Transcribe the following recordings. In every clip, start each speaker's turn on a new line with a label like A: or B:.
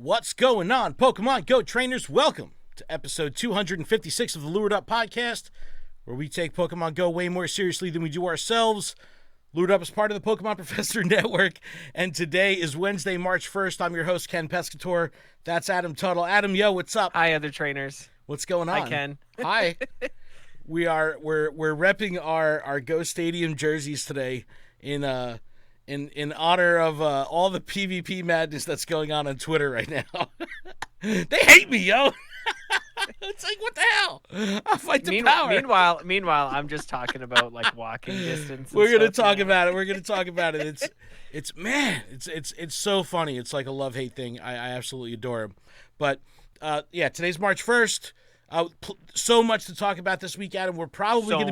A: What's going on, Pokemon Go trainers? Welcome to episode 256 of the Lured Up podcast, where we take Pokemon Go way more seriously than we do ourselves. Lured Up is part of the Pokemon Professor Network, and today is Wednesday, March 1st. I'm your host, Ken Pescator. That's Adam Tuttle. Adam, yo, what's up?
B: Hi, other trainers.
A: What's going on?
B: Hi, Ken.
A: Hi. We're repping our Go Stadium jerseys today in honor of all the PvP madness that's going on Twitter right now. They hate me, yo. It's like, what the hell? I'll fight the power.
B: Meanwhile, I'm just talking about like walking distance.
A: We're gonna talk about it. We're gonna talk about it. It's so funny. It's like a love-hate thing. I absolutely adore him. But today's March 1st. So much to talk about this week, Adam. We're probably going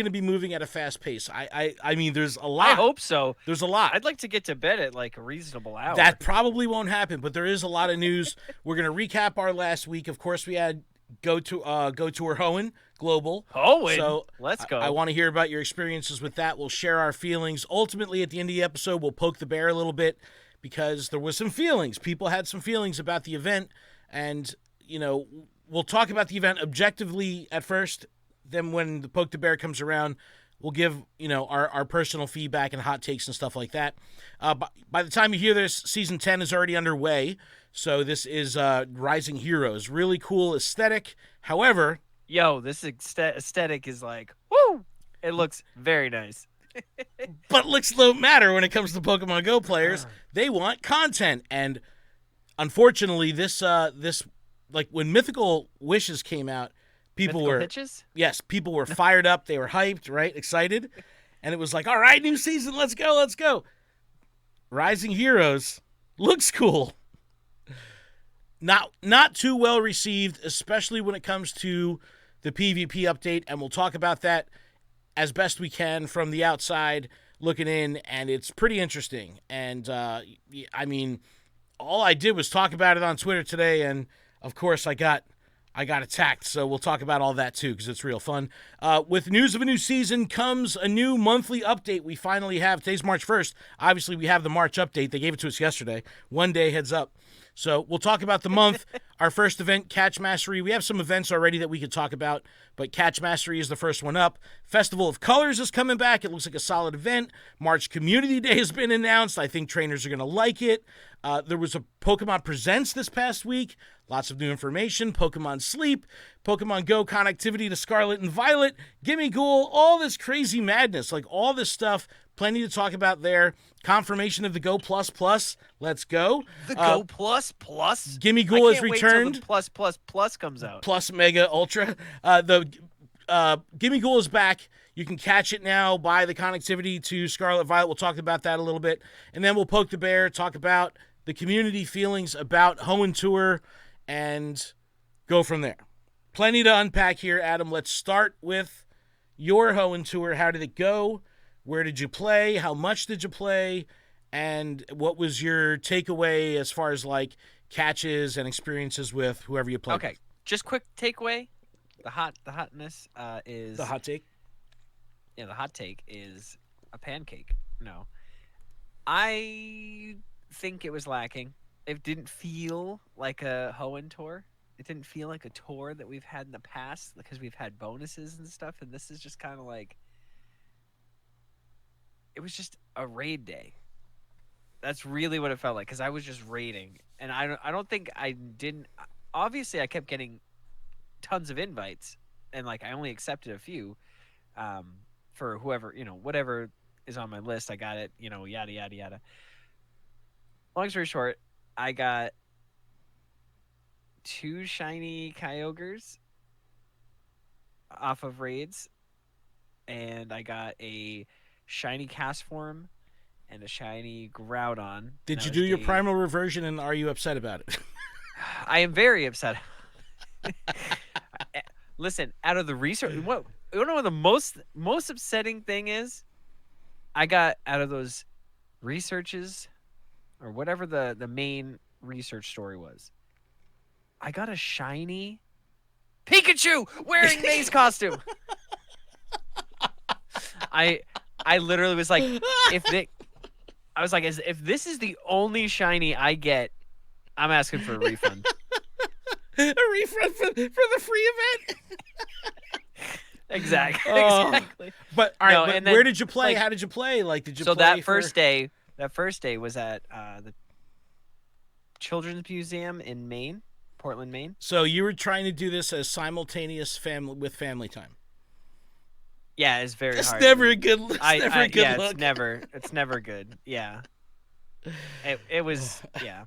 A: to be moving at a fast pace. I mean, there's a lot.
B: I hope so.
A: There's a lot.
B: I'd like to get to bed at like a reasonable hour.
A: That probably won't happen, but there is a lot of news. We're going to recap our last week. Of course, we had Go Tour Hoenn Global.
B: Hoenn.
A: So
B: let's go.
A: I want to hear about your experiences with that. We'll share our feelings. Ultimately, at the end of the episode, we'll poke the bear a little bit because there was some feelings. People had some feelings about the event, and we'll talk about the event objectively at first. Then when the Poke the Bear comes around, we'll give, our personal feedback and hot takes and stuff like that. By the time you hear this, Season 10 is already underway. So this is Rising Heroes. Really cool aesthetic. However...
B: this aesthetic is like, woo! It looks very nice.
A: But looks don't matter when it comes to Pokemon Go players. They want content. And unfortunately, this like when Mythical Wishes came out, people were fired up, they were hyped, right? Excited. And it was like, all right, new season, let's go. Rising Heroes looks cool. Not too well received, especially when it comes to the PvP update, and we'll talk about that as best we can from the outside looking in, and it's pretty interesting. And I mean, all I did was talk about it on Twitter today, and of course, I got attacked, so we'll talk about all that too because it's real fun. With news of a new season comes a new monthly update. We finally have, today's March 1st. Obviously, we have the March update. They gave it to us yesterday. 1 day heads up. So we'll talk about the month. Our first event, Catch Mastery. We have some events already that we could talk about, but Catch Mastery is the first one up. Festival of Colors is coming back. It looks like a solid event. March Community Day has been announced. I think trainers are going to like it. There was a Pokemon Presents this past week. Lots of new information. Pokemon Sleep, Pokemon Go connectivity to Scarlet and Violet, Gimmighoul, all this crazy madness. Like all this stuff. Plenty to talk about there. Confirmation of the Go Plus Plus. Let's go.
B: The Go Plus Plus?
A: Gimmighoul has returned.
B: Wait till the Plus comes out.
A: Plus Mega Ultra. The Gimmighoul is back. You can catch it now by the connectivity to Scarlet Violet. We'll talk about that a little bit. And then we'll poke the bear, talk about the community feelings about Hoenn Tour, and go from there. Plenty to unpack here, Adam. Let's start with your Hoenn Tour. How did it go? Where did you play? How much did you play? And what was your takeaway as far as like catches and experiences with whoever you played?
B: Okay, just quick takeaway. The hotness is
A: the hot take.
B: Yeah, the hot take is a pancake. No, I think it was lacking. It didn't feel like a Hoenn tour. It didn't feel like a tour that we've had in the past because we've had bonuses and stuff, and this is just kind of like. It was just a raid day. That's really what it felt like because I was just raiding, and I don't think I didn't. Obviously, I kept getting tons of invites, and like I only accepted a few for whoever whatever is on my list. I got it, yada yada yada. Long story short, I got 2 shiny Kyogres off of raids, and I got a shiny Castform and a shiny Groudon.
A: Did you do your primal reversion, and are you upset about it?
B: I am very upset. Listen, out of the research, you know what the most upsetting thing is? I got out of those researches, or whatever the main research story was, I got a shiny Pikachu wearing May's costume. I literally was like, if this is the only shiny I get I'm asking for a refund.
A: A refund for the free event.
B: Exactly.
A: Oh.
B: Exactly.
A: But all right,
B: No,
A: but
B: and then,
A: where did you play?
B: like-
A: How did you play? Like, did you
B: So
A: play
B: that
A: for...
B: first day was at the Children's Museum in Maine, Portland, Maine.
A: So you were trying to do this as simultaneous family time.
B: Yeah, it's very
A: That's
B: hard.
A: never a good. It's never a good
B: yeah,
A: look.
B: it's never good. Yeah. It was yeah.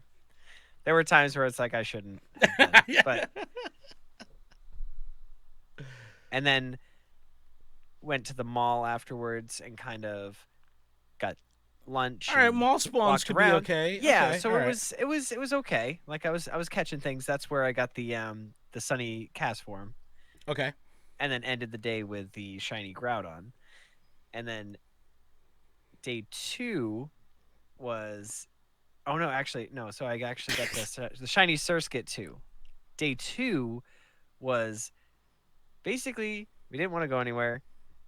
B: There were times where it's like I shouldn't have done,
A: Yeah.
B: but and then went to the mall afterwards and kind of got lunch.
A: All right,
B: and
A: mall spawns
B: walked
A: could
B: around.
A: be okay.
B: Yeah,
A: okay,
B: so
A: all
B: it
A: right.
B: was okay. Like I was catching things. That's where I got the Sunny cast form,
A: Okay.
B: and then ended the day with the shiny Groudon, and then day 2 was oh no, actually no. So I actually got the shiny Surskit too. Day 2 was basically we didn't want to go anywhere.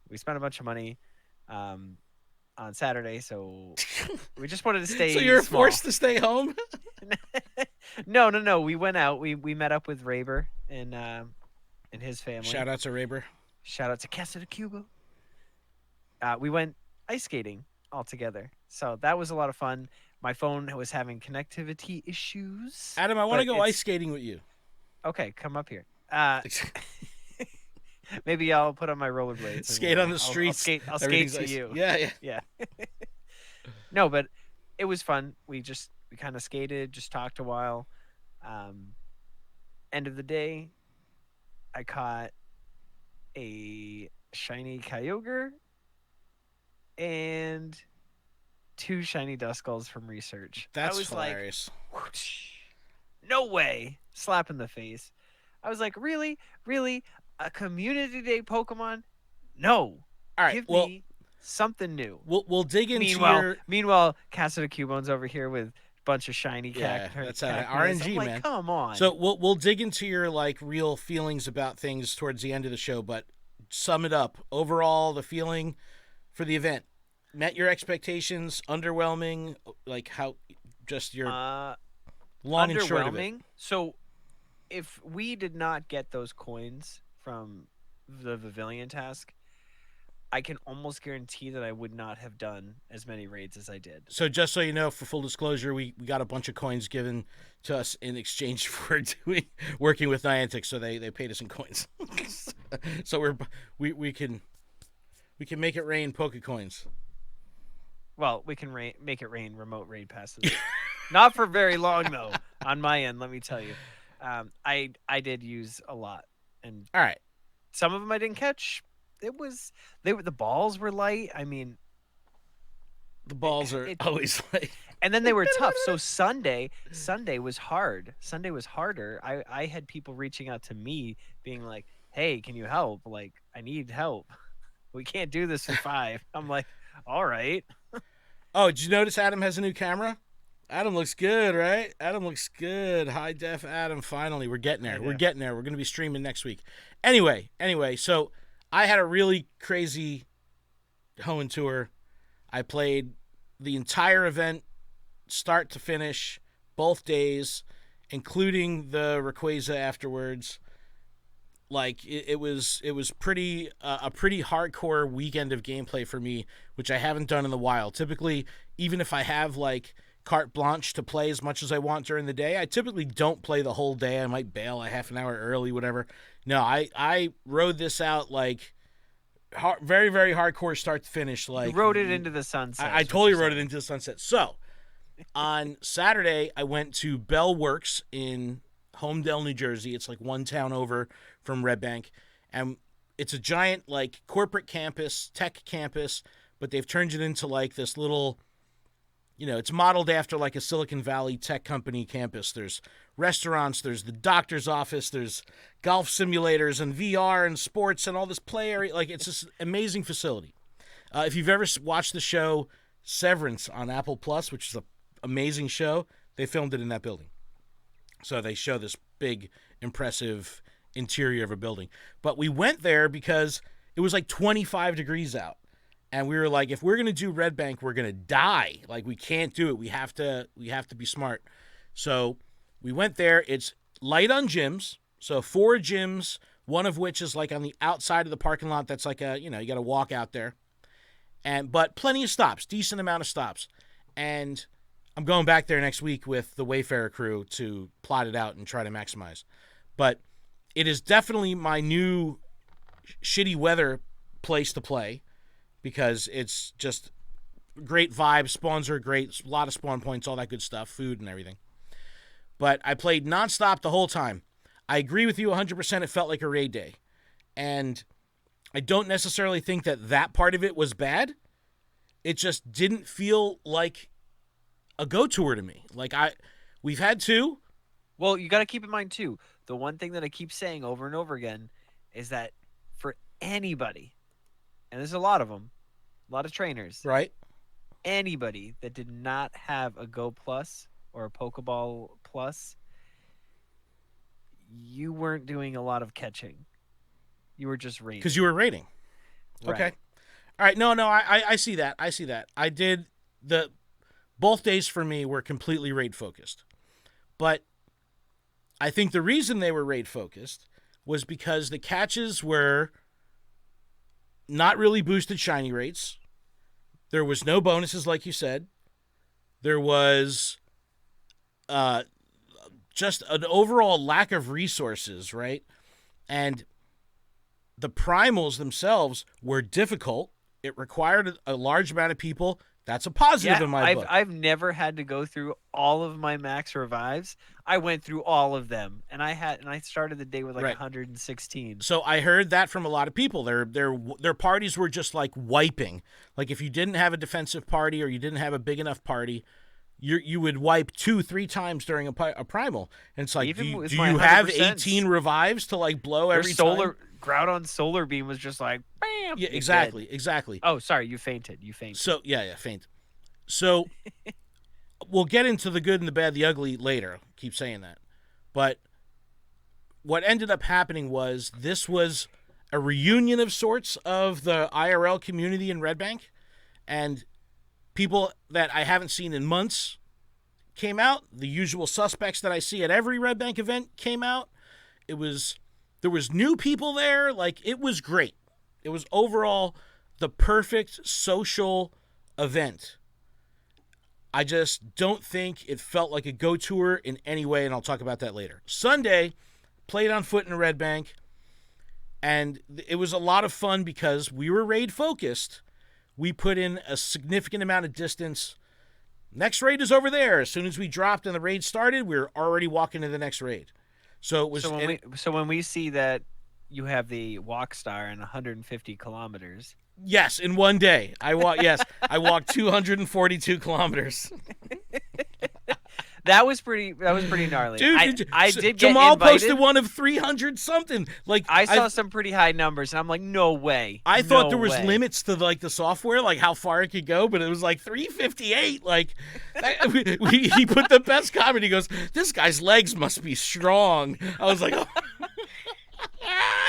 B: We spent a bunch of money on Saturday, so we just wanted to stay.
A: So you were
B: small.
A: forced to stay home.
B: No. We went out. We met up with Raber and his family.
A: Shout out to Raber.
B: Shout out to Casa de Cubo. We went ice skating all together, so that was a lot of fun. My phone was having connectivity issues.
A: Adam, I want to
B: but
A: go ice skating with you.
B: Okay, come up here. Maybe I'll put on my rollerblades. and
A: Skate on the
B: I'll
A: streets.
B: skate to
A: Everything's
B: you.
A: Yeah.
B: Yeah. No, but it was fun. We kind of skated, just talked a while. End of the day, I caught a shiny Kyogre and 2 shiny Duskulls from research.
A: That's
B: I was
A: hilarious.
B: like, whoosh, no way. Slap in the face. I was like, really? Really? A community day Pokemon? No.
A: All right.
B: Give
A: Well,
B: me something new.
A: we'll dig into
B: Meanwhile, Casa de Cubone's over here with a bunch of shiny
A: that's
B: cactus.
A: RNG,
B: I'm like,
A: man.
B: Come on.
A: So we'll dig into your like real feelings about things towards the end of the show, but sum it up. Overall, the feeling for the event met your expectations, underwhelming, like how just your long and short of it.
B: underwhelming. So if we did not get those coins from the Pavilion task, I can almost guarantee that I would not have done as many raids as I did.
A: So just so you know, for full disclosure, we got a bunch of coins given to us in exchange for working with Niantic, so they paid us in coins. So we can make it rain Pokecoins.
B: Well, we can make it rain remote raid passes. Not for very long though. On my end, let me tell you, I did use a lot, and
A: All right,
B: some of them I didn't catch. The balls were light. I mean,
A: the balls are always like,
B: and then they were tough. So Sunday was hard. Sunday was harder. I had people reaching out to me being like, "Hey, can you help? Like, I need help. We can't do this for 5." I'm like, "All right."
A: oh, did you notice Adam has a new camera? Adam looks good, right? Adam looks good. High def Adam. Finally, we're getting there. We're getting there. We're going to be streaming next week. Anyway, so I had a really crazy Hoenn tour. I played the entire event, start to finish, both days, including the Rayquaza afterwards. Like it was pretty a pretty hardcore weekend of gameplay for me, which I haven't done in the wild. Typically, even if I have like carte blanche to play as much as I want during the day, I typically don't play the whole day. I might bail a half an hour early, whatever. No, I rode this out like very, very hardcore start to finish. Like
B: You rode it into the sunset.
A: I totally rode it into the sunset. So on Saturday, I went to Bell Works in Homedale, New Jersey. It's like one town over from Red Bank, and it's a giant like corporate campus, tech campus, but they've turned it into like this little, it's modeled after like a Silicon Valley tech company campus. There's restaurants, there's the doctor's office, there's golf simulators and VR and sports and all this play area. Like, it's this amazing facility. If you've ever watched the show Severance on Apple Plus, which is an amazing show, they filmed it in that building. So they show this big, impressive interior of a building. But we went there because it was like 25 degrees out. And we were like, if we're going to do Red Bank, we're going to die. Like, we can't do it. We have to be smart. So We went there. It's light on gyms. So 4 gyms, one of which is like on the outside of the parking lot. That's like you got to walk out there. But plenty of stops, decent amount of stops. And I'm going back there next week with the Wayfarer crew to plot it out and try to maximize. But it is definitely my new shitty weather place to play because it's just great vibes. Spawns are great. A lot of spawn points, all that good stuff, food and everything. But I played nonstop the whole time. I agree with you 100%. It felt like a raid day. And I don't necessarily think that part of it was bad. It just didn't feel like a Go tour to me. Like we've had 2.
B: Well, you got to keep in mind too. The one thing that I keep saying over and over again is that for anybody, and there's a lot of them, a lot of trainers,
A: right?
B: Anybody that did not have a Go Plus or a Pokeball Plus, you weren't doing a lot of catching. You were just raiding.
A: Because you were raiding.
B: Right.
A: Okay. All right. No, I see that. I see that. I did both days for me were completely raid focused. But I think the reason they were raid focused was because the catches were not really boosted shiny rates. There was no bonuses, like you said. There was just an overall lack of resources, right? And the primals themselves were difficult. It required a large amount of people. That's a positive in my book.
B: I've never had to go through all of my max revives. I went through all of them, and I started the day with like 116.
A: So I heard that from a lot of people. Their parties were just like wiping. Like if you didn't have a defensive party or you didn't have a big enough party, you would wipe 2-3 times during a primal. And it's like,
B: Even
A: do you have 18 revives to like blow every time?
B: Groudon Solar Beam was just like, bam.
A: Yeah, exactly.
B: Oh, sorry, you fainted.
A: So, faint. So, we'll get into the good and the bad, the ugly later. Keep saying that. But what ended up happening was this was a reunion of sorts of the IRL community in Red Bank. And people that I haven't seen in months came out. The usual suspects that I see at every Red Bank event came out. There was new people there. Like, it was great. It was overall the perfect social event. I just don't think it felt like a Go tour in any way, and I'll talk about that later. Sunday, played on foot in Red Bank, and it was a lot of fun because we were raid-focused. We put in a significant amount of distance. Next raid is over there. As soon as we dropped and the raid started, we were already walking to the next raid. So it was.
B: So when we see that you have the walk star in 150 kilometers.
A: Yes, in one day. I walked 242 kilometers.
B: That was pretty gnarly.
A: Dude,
B: I did
A: Jamal
B: get invited.
A: posted one of 300 something. Like
B: I saw some pretty high numbers, and I'm like, no way.
A: I thought there was limits to like the software, like how far it could go, but it was like 358. Like he put the best comment. He goes, "This guy's legs must be strong." I was like, oh.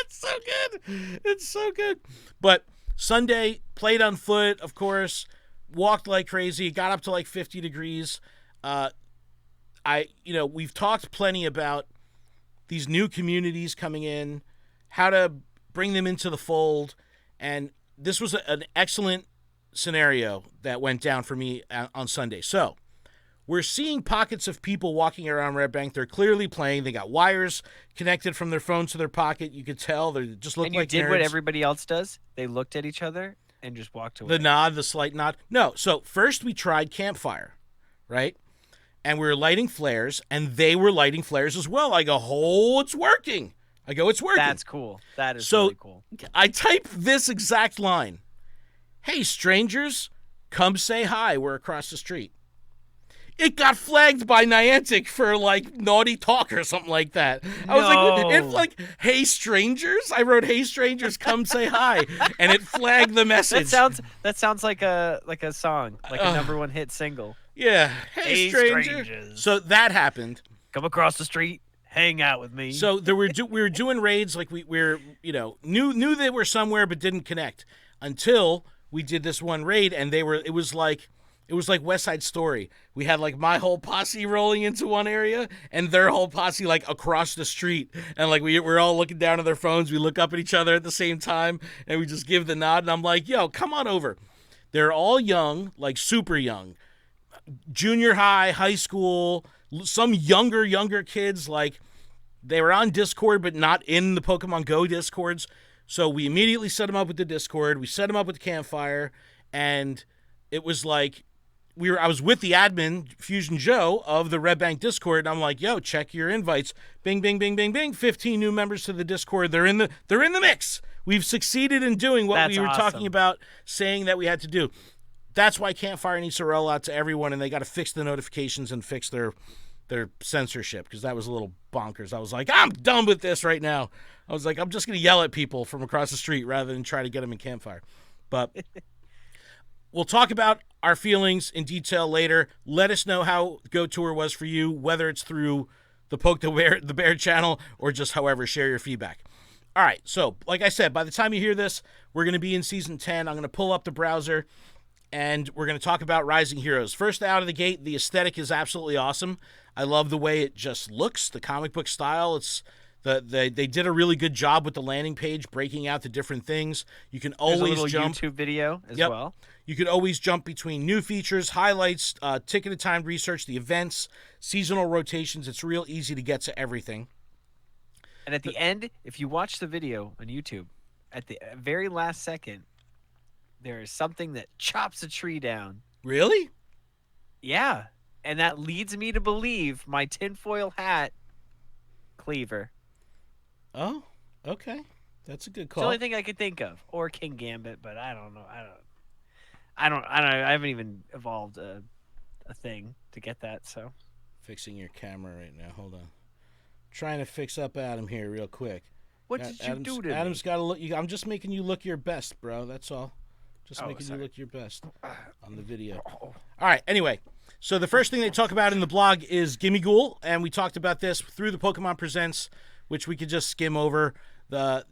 A: It's so good. It's so good. But Sunday, played on foot, of course, walked like crazy, got up to like 50 degrees. We've talked plenty about these new communities coming in, how to bring them into the fold, and this was an excellent scenario that went down for me on Sunday. So, we're seeing pockets of people walking around Red Bank. They're clearly playing. They got wires connected from their phone to their pocket. You could tell they just look like nerds.
B: And you did what everybody else does. They looked at each other and just walked away.
A: The slight nod. No, so first we tried campfire, right? And we were lighting flares, and they were lighting flares as well. I go, oh, it's working. It's working.
B: That's cool. That is really cool.
A: I typed this exact line. Hey, strangers, come say hi. We're across the street. It got flagged by Niantic for, like, naughty talk or something like that. I was like, hey, strangers? I wrote, hey, strangers, come say hi. And it flagged the message.
B: That sounds like a song, like a #1 hit single.
A: Yeah. Hey, strangers. So that happened.
B: Come across the street, hang out with me.
A: So we were doing raids, like we're knew they were somewhere but didn't connect until we did this one raid, and it was like It was like West Side Story. We had like my whole posse rolling into one area and their whole posse like across the street. And like we're all looking down at their phones. We look up at each other at the same time and we just give the nod. And I'm like, yo, come on over. They're all young, like super young. Junior high school, some younger kids. Like they were on Discord but not in the Pokemon Go Discords. So we immediately set them up with the Discord. We set them up with the campfire. And it was like, I was with the admin, Fusion Joe, of the Red Bank Discord, and I'm like, yo, check your invites. Bing, bing, bing, bing, bing. 15 new members to the Discord. They're in the mix. We've succeeded in doing what we were talking about saying that we had to do. That's why Campfire needs to roll out to everyone, and they got to fix the notifications and fix their censorship, because that was a little bonkers. I was like, I'm done with this right now. I was like, I'm just going to yell at people from across the street rather than try to get them in Campfire. But we'll talk about our feelings in detail later. Let us know how Go Tour was for you, whether it's through the Poke the Bear channel or just however, share your feedback. All right, so like I said, by the time you hear this, we're going to be in Season 10. I'm going to pull up the browser, and we're going to talk about Rising Heroes. First out of the gate, the aesthetic is absolutely awesome. I love the way it just looks, the comic book style. They did a really good job with the landing page, breaking out the different things. You can always
B: There's a little
A: jump.
B: YouTube video as well.
A: You could always jump between new features, highlights, ticketed timed research, the events, seasonal rotations. It's real easy to get to everything.
B: And at the end, if you watch the video on YouTube, at the very last second, there is something that chops a tree down.
A: Really?
B: Yeah. And that leads me to believe my tinfoil hat cleaver.
A: Oh, okay. That's a good
B: It's
A: call.
B: the only thing I could think of. Or King Gambit, but I don't know. I haven't even evolved a thing to get that, so.
A: Fixing your camera right now. Hold on. Trying to fix up Adam here real quick.
B: What did you do to
A: Adam's
B: me?
A: got to look. I'm just making you look your best, bro. That's all. Just making you look your best on the video. All right. Anyway, so the first thing they talk about in the blog is Gimmighoul, and we talked about this through the Pokemon Presents, which we could just skim over.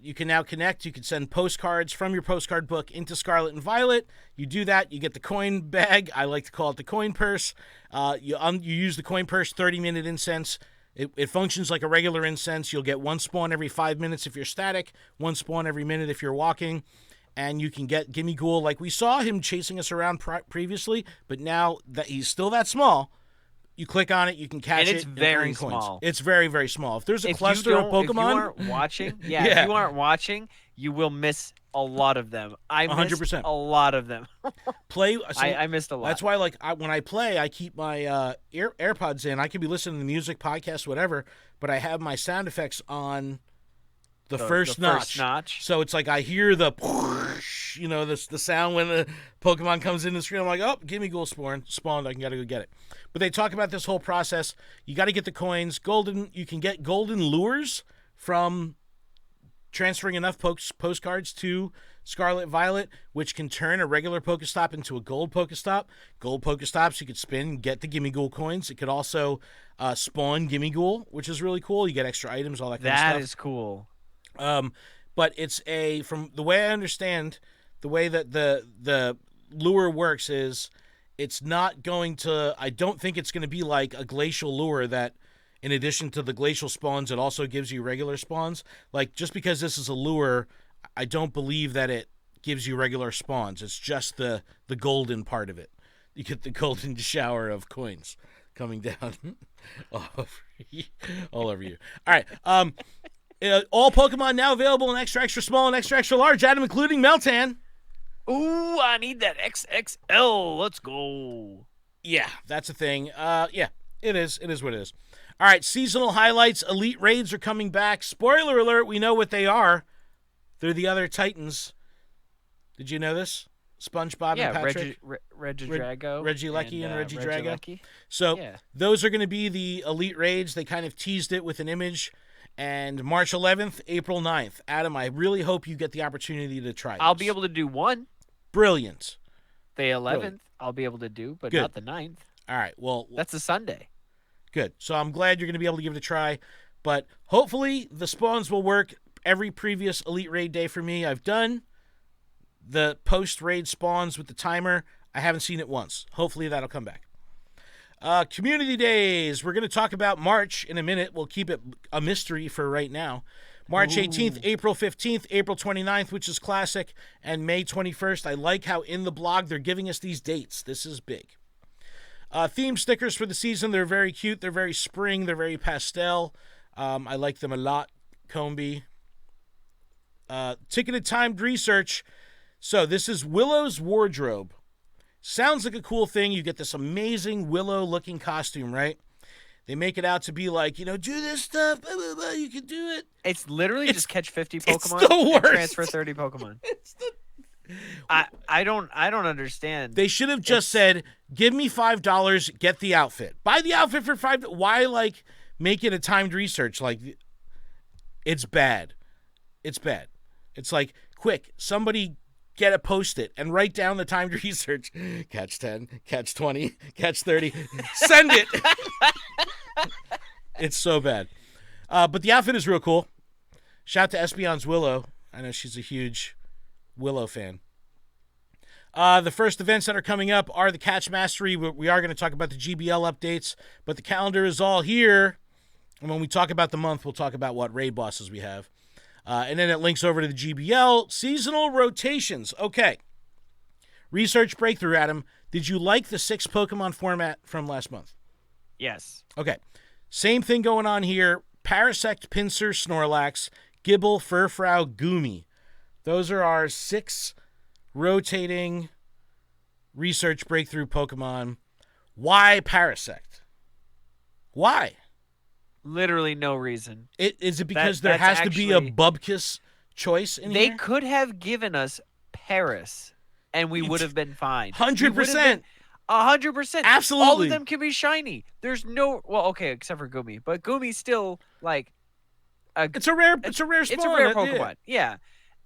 A: You can now connect. You can send postcards from your postcard book into Scarlet and Violet. You do that, you get the coin bag. I like to call it the coin purse. You use the coin purse 30-minute incense. It functions like a regular incense. You'll get one spawn every 5 minutes if you're static, one spawn every minute if you're walking. And you can get Gimmighoul, like we saw him chasing us around previously, but now that he's still that small, you click on it, you can catch it.
B: And it's very small.
A: It's very, very small. If there's a cluster of Pokemon...
B: If you aren't watching, if you aren't watching, you will miss a lot of them. I missed
A: 100%.
B: a lot of them.
A: I
B: missed a lot.
A: That's why, when I play, I keep my AirPods in. I could be listening to music, podcasts, whatever, but I have my sound effects on the first notch. So it's like I hear the sound when the Pokemon comes in the screen. I'm like, oh, Gimmighoul spawned. I gotta go get it. But they talk about this whole process. You got to get the coins. You can get golden lures from transferring enough postcards to Scarlet Violet, which can turn a regular Pokestop into a gold Pokestop. Gold Pokestops you could spin and get the Gimmighoul coins. It could also spawn Gimmighoul, which is really cool. You get extra items, all that kind of stuff.
B: That is cool.
A: But it's from the way I understand, the way that the lure works is it's not going to, I don't think it's going to be like a glacial lure that in addition to the glacial spawns, it also gives you regular spawns. Like, just because this is a lure, I don't believe that it gives you regular spawns. It's just the golden part of it. You get the golden shower of coins coming down all over you. All right. All Pokemon now available in extra, extra small and extra, extra large, Adam, including Meltan.
B: Ooh, I need that XXL. Let's go.
A: Yeah, that's a thing. Yeah, it is. It is what it is. All right, seasonal highlights. Elite Raids are coming back. Spoiler alert, we know what they are. They're the other Titans. Did you know this? SpongeBob and Patrick.
B: Regidrago.
A: Regieleki and Regidrago.
B: Regieleki.
A: So those are going to be the Elite Raids. They kind of teased it with an image. And March 11th, April 9th. Adam, I really hope you get the opportunity to try this.
B: I'll be able to do one.
A: Brilliant.
B: The 11th, I'll be able to do, but not the 9th.
A: All right, well.
B: That's a Sunday.
A: Good. So I'm glad you're going to be able to give it a try. But hopefully the spawns will work every previous Elite Raid day for me. I've done the post-raid spawns with the timer. I haven't seen it once. Hopefully that'll come back. Community days. We're going to talk about March in a minute. We'll keep it a mystery for right now. March 18th, April 15th, April 29th, which is classic, and May 21st. I like how in the blog they're giving us these dates. This is big. Theme stickers for the season. They're very cute. They're very spring. They're very pastel. I like them a lot. Combi. Ticketed timed research. So this is Willow's wardrobe. Sounds like a cool thing. You get this amazing Willow-looking costume, right? They make it out to be like, do this stuff, blah, blah, blah, you can do it.
B: It's literally just catch 50 Pokemon
A: it's the worst.
B: and transfer 30 Pokemon. I don't understand.
A: They should have just said, give me $5, get the outfit. Buy the outfit for $5. Why, make it a timed research? It's bad. It's bad. It's like, quick, somebody get a Post-it and write down the timed research. Catch 10, catch 20, catch 30. Send it. It's so bad. But the outfit is real cool. Shout out to Espeon's Willow. I know she's a huge Willow fan. The first events that are coming up are the Catch Mastery. We are going to talk about the GBL updates, but the calendar is all here. And when we talk about the month, we'll talk about what raid bosses we have. And then it links over to the GBL. Seasonal rotations. Okay. Research breakthrough, Adam. Did you like the 6 Pokemon format from last month?
B: Yes.
A: Okay. Same thing going on here. Parasect, Pinsir, Snorlax, Gible, Furfrou, Goomy. Those are our 6 rotating research breakthrough Pokemon. Why Parasect? Why?
B: Literally no reason.
A: Is it because there has to be a Bubkiss choice in here?
B: They could have given us Paris, and we would have been fine.
A: 100%.
B: 100%.
A: Absolutely.
B: All of them can be shiny. There's no... Well, okay, except for Goomy. But Goomy's still,
A: it's a rare spawn.
B: It's a rare Pokemon. Yeah.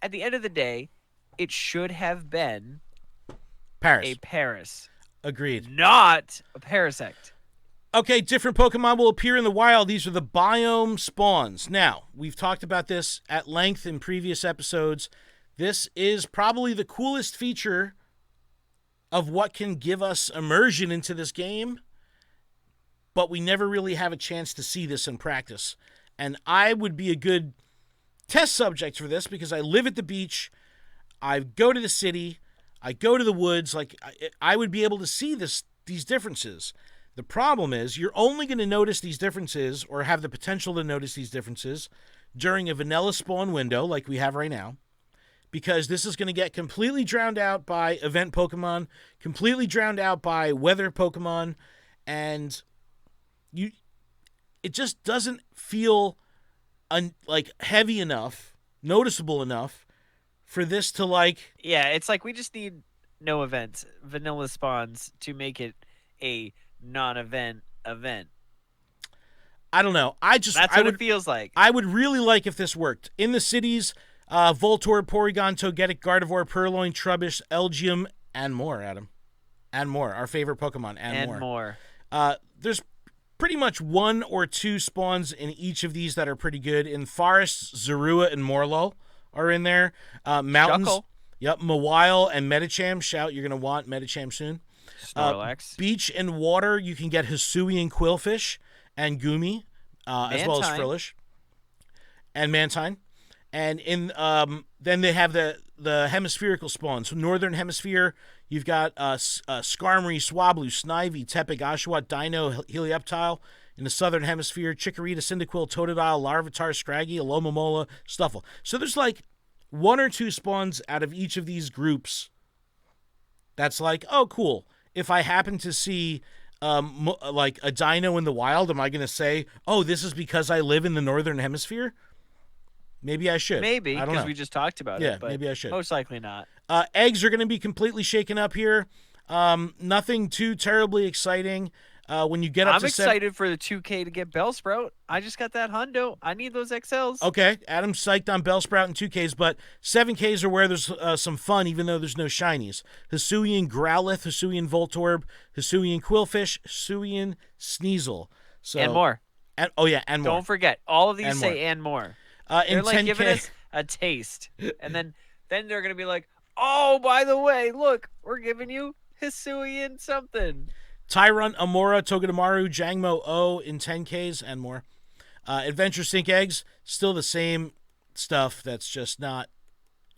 B: At the end of the day, it should have been...
A: Paris.
B: A Paris.
A: Agreed.
B: Not a Parasect.
A: Okay, different Pokemon will appear in the wild. These are the biome spawns. Now, we've talked about this at length in previous episodes. This is probably the coolest feature of what can give us immersion into this game, but we never really have a chance to see this in practice. And I would be a good test subject for this because I live at the beach, I go to the city, I go to the woods. I would be able to see these differences. The problem is you're only going to notice these differences or have the potential to notice these differences during a vanilla spawn window like we have right now, because this is going to get completely drowned out by event Pokemon, completely drowned out by weather Pokemon, and it just doesn't feel heavy enough, noticeable enough for this to
B: Yeah, it's like we just need no events, vanilla spawns to make it a non-event event.
A: I don't know.
B: That's what it feels like.
A: I would really like if this worked. In the cities, Voltorb, Porygon, Togetic, Gardevoir, Purloin, Trubbish, Elgium, and more, Adam. And more. Our favorite Pokemon, and more. There's pretty much 1 or 2 spawns in each of these that are pretty good. In forests, Zorua and Morlo are in there. Mountains.
B: Shuckle.
A: Yep, Mawile and Medicham. Shout, you're going to want Medicham soon.
B: Snorlax.
A: Beach and water, you can get Hisui and Quillfish and Goomy, as well as Frillish. And Mantine. And in then they have the hemispherical spawns. So Northern Hemisphere, you've got Skarmory, Swablu, Snivy, Tepig, Oshawott, Dino, Helioptile. In the Southern Hemisphere, Chikorita, Cyndaquil, Totodile, Larvitar, Scraggy, Alomomola, Stuffle. So there's 1 or 2 spawns out of each of these groups that's oh, cool. If I happen to see a dino in the wild, am I going to say, oh, this is because I live in the Northern Hemisphere? Maybe I should.
B: Maybe, because we just talked about it. But
A: maybe I should.
B: Most likely not.
A: Eggs are going to be completely shaken up here. Nothing too terribly exciting. When you get up
B: I'm
A: to
B: excited for the 2K to get Bellsprout. I just got that hundo. I need those XLs.
A: Okay, Adam's psyched on Bellsprout and 2Ks, but 7Ks are where there's some fun, even though there's no shinies. Hisuian Growlithe, Hisuian Voltorb, Hisuian Quillfish, Hisuian Sneasel. So,
B: and more.
A: And more.
B: Don't forget, all of these
A: and
B: say
A: more.
B: and more.
A: They're
B: 10K, giving us a taste. And then they're going to be like, oh, by the way, look, we're giving you Hisuian something.
A: Tyrunt, Amora, Togedemaru, Jangmo O in 10Ks, and more. Adventure Sync Eggs, still the same stuff that's just not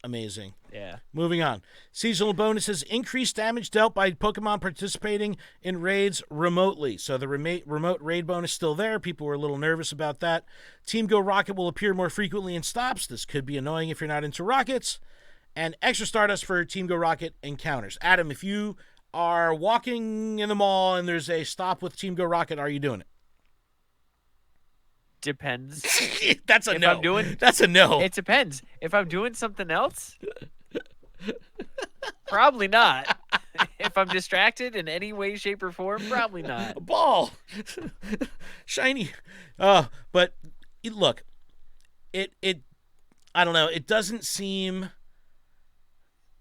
A: amazing.
B: Yeah.
A: Moving on. Seasonal bonuses, increased damage dealt by Pokemon participating in raids remotely. So the remote raid bonus still there. People were a little nervous about that. Team Go Rocket will appear more frequently in stops. This could be annoying if you're not into rockets. And extra Stardust for Team Go Rocket encounters. Adam, if you are walking in the mall and there's a stop with Team Go Rocket, are you doing it?
B: Depends.
A: That's a no. That's a no.
B: It depends. If I'm doing something else, probably not. If I'm distracted in any way, shape, or form, probably not.
A: A ball. Shiny. But look, it I don't know. It doesn't seem...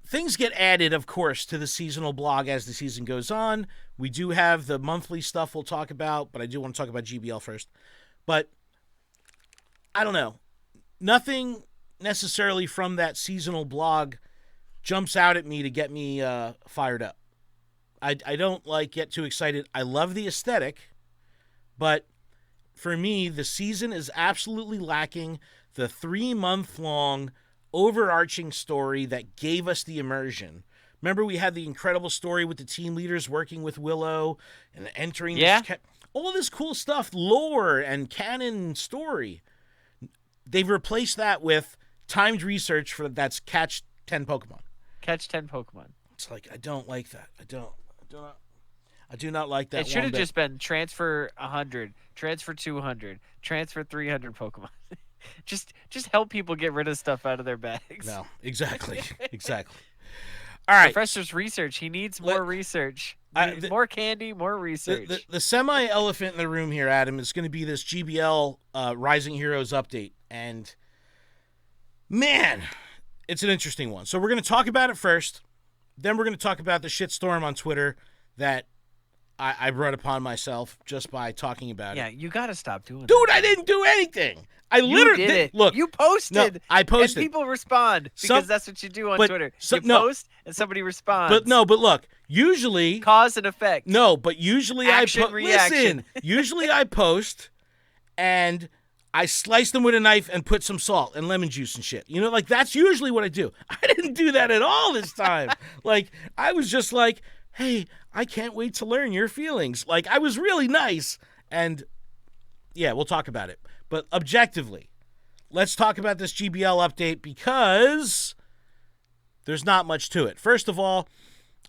A: Things get added, of course, to the seasonal blog as the season goes on. We do have the monthly stuff we'll talk about, but I do want to talk about GBL first. But I don't know. Nothing necessarily from that seasonal blog jumps out at me to get me fired up. I don't get too excited. I love the aesthetic, but for me, the season is absolutely lacking the 3-month-long overarching story that gave us the immersion. Remember, we had the incredible story with the team leaders working with Willow and entering all this cool stuff, lore and canon story. They've replaced that with timed research that's catch 10 Pokemon.
B: Catch 10 Pokemon.
A: It's I don't like that. I do not like that.
B: It should have just been transfer 100, transfer 200, transfer 300 Pokemon. Just help people get rid of stuff out of their bags.
A: No, exactly. All right.
B: Professor's research. He needs more research. More candy, more research.
A: The semi-elephant in the room here, Adam, is going to be this GBL Rising Heroes update. And, man, it's an interesting one. So we're going to talk about it first. Then we're going to talk about the shitstorm on Twitter that I brought upon myself just by talking about it.
B: Yeah, you got to stop doing that.
A: Dude, I didn't do anything. I literally
B: did it.
A: Look,
B: you posted.
A: No, I posted.
B: And people respond because that's what you do on Twitter. You post and somebody responds.
A: But look, usually
B: cause and effect.
A: No, but usually
B: Action, reaction.
A: Listen, usually I post and I slice them with a knife and put some salt and lemon juice and shit. You know, that's usually what I do. I didn't do that at all this time. I was just hey, I can't wait to learn your feelings. I was really nice. And yeah, we'll talk about it. But objectively, let's talk about this GBL update because there's not much to it. First of all,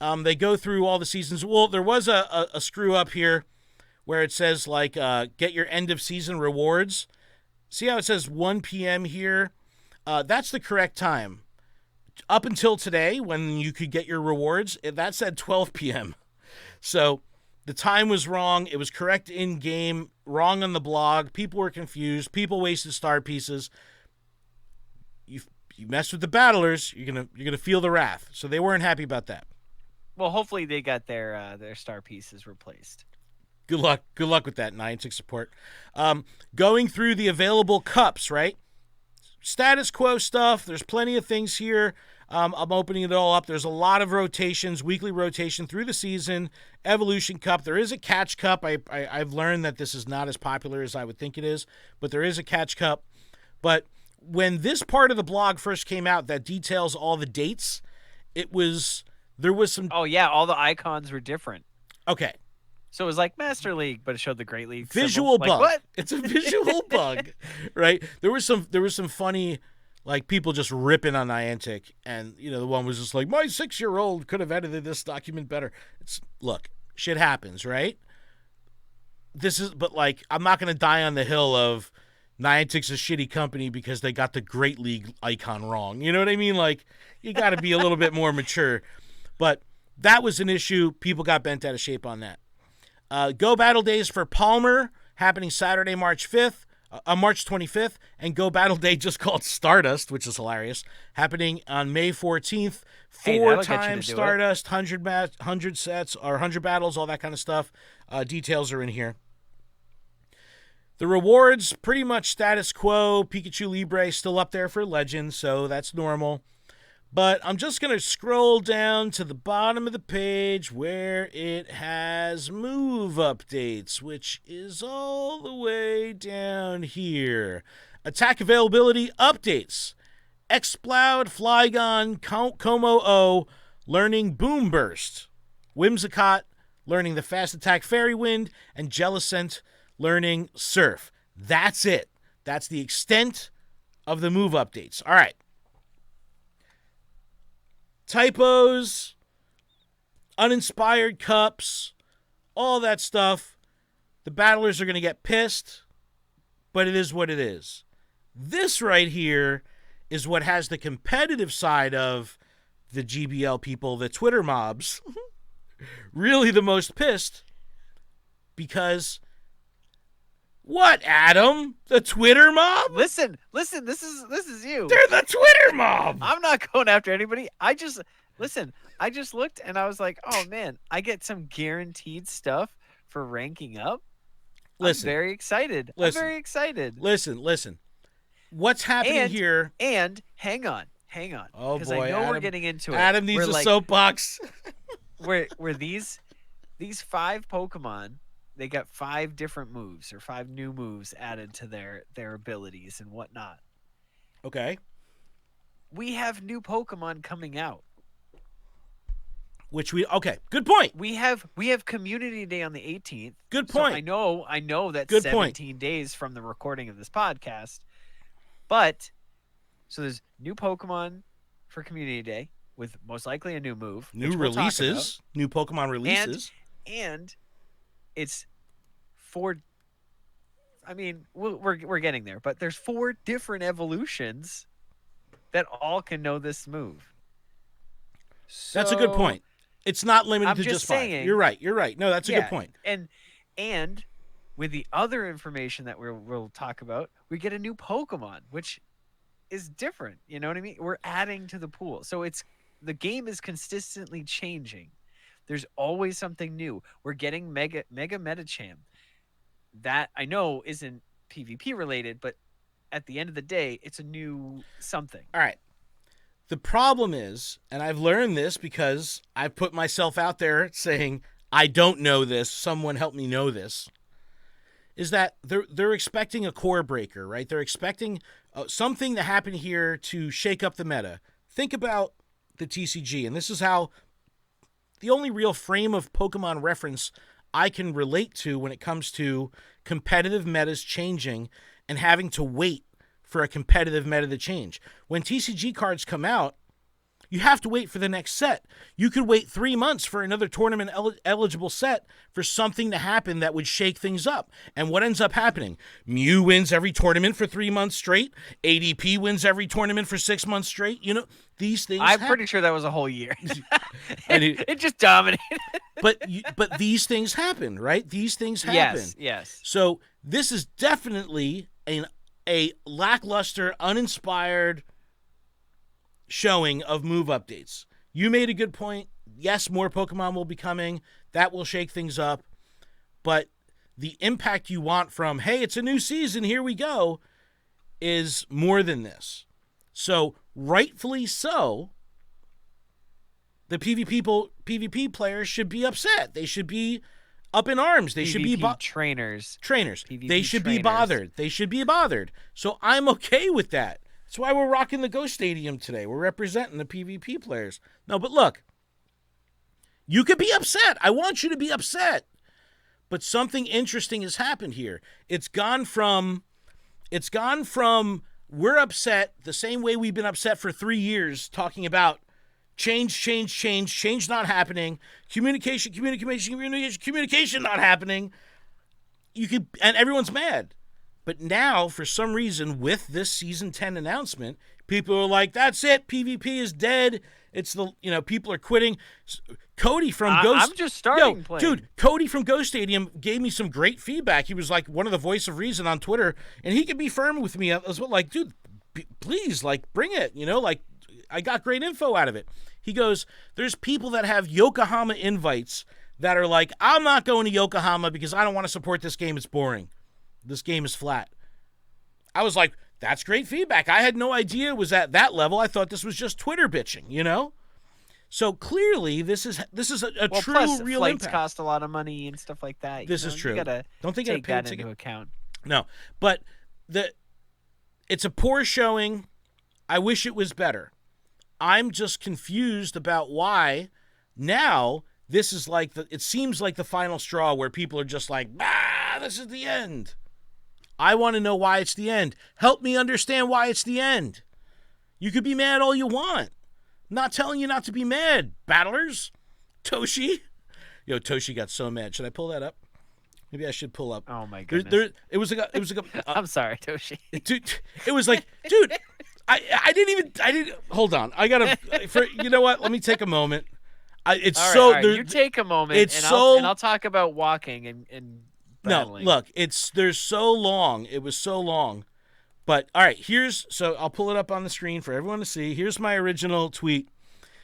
A: they go through all the seasons. Well, there was a screw up here where it says, get your end of season rewards. See how it says 1 p.m. here? That's the correct time. Up until today, when you could get your rewards, that said 12 p.m. So the time was wrong. It was correct in game, wrong on the blog. People were confused. People wasted star pieces. You mess with the battlers, you're gonna feel the wrath. So they weren't happy about that.
B: Well, hopefully they got their star pieces replaced.
A: Good luck with that, Niantic support. Going through the available cups, right? Status quo stuff. There's plenty of things here. I'm opening it all up. There's a lot of rotations, weekly rotation through the season. Evolution Cup. There is a Catch Cup. I've learned that this is not as popular as I would think it is, but there is a Catch Cup. But when this part of the blog first came out that details all the dates, there was some...
B: Oh, yeah. All the icons were different.
A: Okay.
B: So it was like Master League, but it showed the Great League
A: visual
B: symbol.
A: bug.
B: What?
A: It's a visual bug, right? There was some funny, people just ripping on Niantic, and the one was just my 6-year-old could have edited this document better. Look, shit happens, right? But I'm not gonna die on the hill of Niantic's a shitty company because they got the Great League icon wrong. You know what I mean? You got to be a little bit more mature. But that was an issue. People got bent out of shape on that. Go Battle Days for Palmer happening Saturday, March 25th, and Go Battle Day just called Stardust, which is hilarious, happening on May 14th. 4 times Stardust, 100 sets or 100 battles, all that kind of stuff. Details are in here. The rewards, pretty much status quo. Pikachu Libre still up there for Legends, so that's normal. But I'm just going to scroll down to the bottom of the page where it has move updates, which is all the way down here. Attack availability updates. Exploud, Flygon, Como-O, learning Boom Burst. Whimsicott, learning the Fast Attack Fairy Wind, and Jellicent, learning Surf. That's it. That's the extent of the move updates. All right. Typos, uninspired cups, all that stuff. The battlers are going to get pissed, but it is what it is. This right here is what has the competitive side of the GBL people, the Twitter mobs, really the most pissed because what, Adam? The Twitter mob?
B: Listen, this is you.
A: They're the Twitter mob.
B: I'm not going after anybody. I just looked and I was like, oh man, I get some guaranteed stuff for ranking up.
A: Listen,
B: I'm very excited.
A: Listen. What's happening here?
B: And hang on.
A: Oh
B: because
A: boy,
B: I know
A: Adam,
B: we're getting into it.
A: Adam needs a soapbox.
B: where these 5 Pokemon, they got 5 different moves or 5 new moves added to their abilities and whatnot.
A: Okay.
B: We have new Pokemon coming out.
A: Good point.
B: We have Community Day on the 18th.
A: Good point.
B: So I know that's
A: Good
B: 17 days from the recording of this podcast. But so there's new Pokemon for Community Day with most likely a new move,
A: new releases, new Pokemon releases,
B: and it's 4. I mean, we're getting there, but there's 4 different evolutions that all can know this move. So,
A: that's a good point. It's not limited to just 5.
B: saying,
A: You're right. No, that's a good point.
B: And with the other information that we'll talk about, we get a new Pokemon, which is different. You know what I mean? We're adding to the pool. So the game is consistently changing. There's always something new. We're getting Mega Metacham. That I know isn't PvP related, but at the end of the day, it's a new something.
A: All right. The problem is, and I've learned this because I've put myself out there saying, I don't know this, someone help me know this, is that they're expecting a core breaker, right? They're expecting something to happen here to shake up the meta. Think about the TCG, and this is how the only real frame of Pokemon reference I can relate to when it comes to competitive metas changing and having to wait for a competitive meta to change. When TCG cards come out, you have to wait for the next set. You could wait 3 months for another tournament eligible set for something to happen that would shake things up. And what ends up happening? Mew wins every tournament for 3 months straight. ADP wins every tournament for 6 months straight. You know, these things
B: I'm pretty sure that was a whole year.
A: And
B: it just dominated.
A: But these things happen, right? These things happen.
B: Yes.
A: So this is definitely a lackluster, uninspired showing of move updates. You made a good point. Yes, more Pokemon will be coming. That will shake things up. But the impact you want from, hey, it's a new season, here we go, is more than this. So, rightfully so, the PvP players should be upset. They should be up in arms. They should be
B: trainers.
A: PvP they should be bothered. They should be bothered. So I'm okay with that. That's why we're rocking the Go Stadium today. We're representing the PvP players. No, but look, you could be upset. I want you to be upset. But something interesting has happened here. It's gone from we're upset the same way we've been upset for 3 years talking about change not happening, communication not happening. And everyone's mad. But now, for some reason, with this Season 10 announcement, people are like, that's it, PvP is dead. It's people are quitting. Cody from Ghost...
B: I'm just starting playing.
A: Dude, Cody from Ghost Stadium gave me some great feedback. He was like one of the voice of reason on Twitter, and he could be firm with me as well. Like, dude, please, bring it. I got great info out of it. He goes, there's people that have Yokohama invites that are like, I'm not going to Yokohama because I don't want to support this game. It's boring. This game is flat. I was like, That's great feedback. I had no idea it was at that level. I thought this was just Twitter bitching, you know? So clearly, this is a true,
B: plus,
A: real
B: flights
A: impact.
B: cost a lot of money and stuff like that.
A: This is true.
B: You gotta
A: Don't think
B: take that into account.
A: No, but it's a poor showing. I wish it was better. I'm just confused about why now this is like it seems like the final straw where people are just like, this is the end. I want to know why it's the end. Help me understand why it's the end. You could be mad all you want. I'm not telling you not to be mad, battlers. Toshi. Yo, Toshi got so mad. Should I pull that up? Maybe I should pull up.
B: Oh my goodness.
A: It was like
B: I'm sorry, Toshi.
A: Dude, it was like, dude, I didn't hold on. I gotta, you know what? Let me take a moment. It's
B: all
A: so,
B: right, you take a moment,
A: it's
B: and
A: so,
B: I'll talk about walking and battling.
A: No, look, there's so long. It was so long. But, all right, so I'll pull it up on the screen for everyone to see. Here's my original tweet.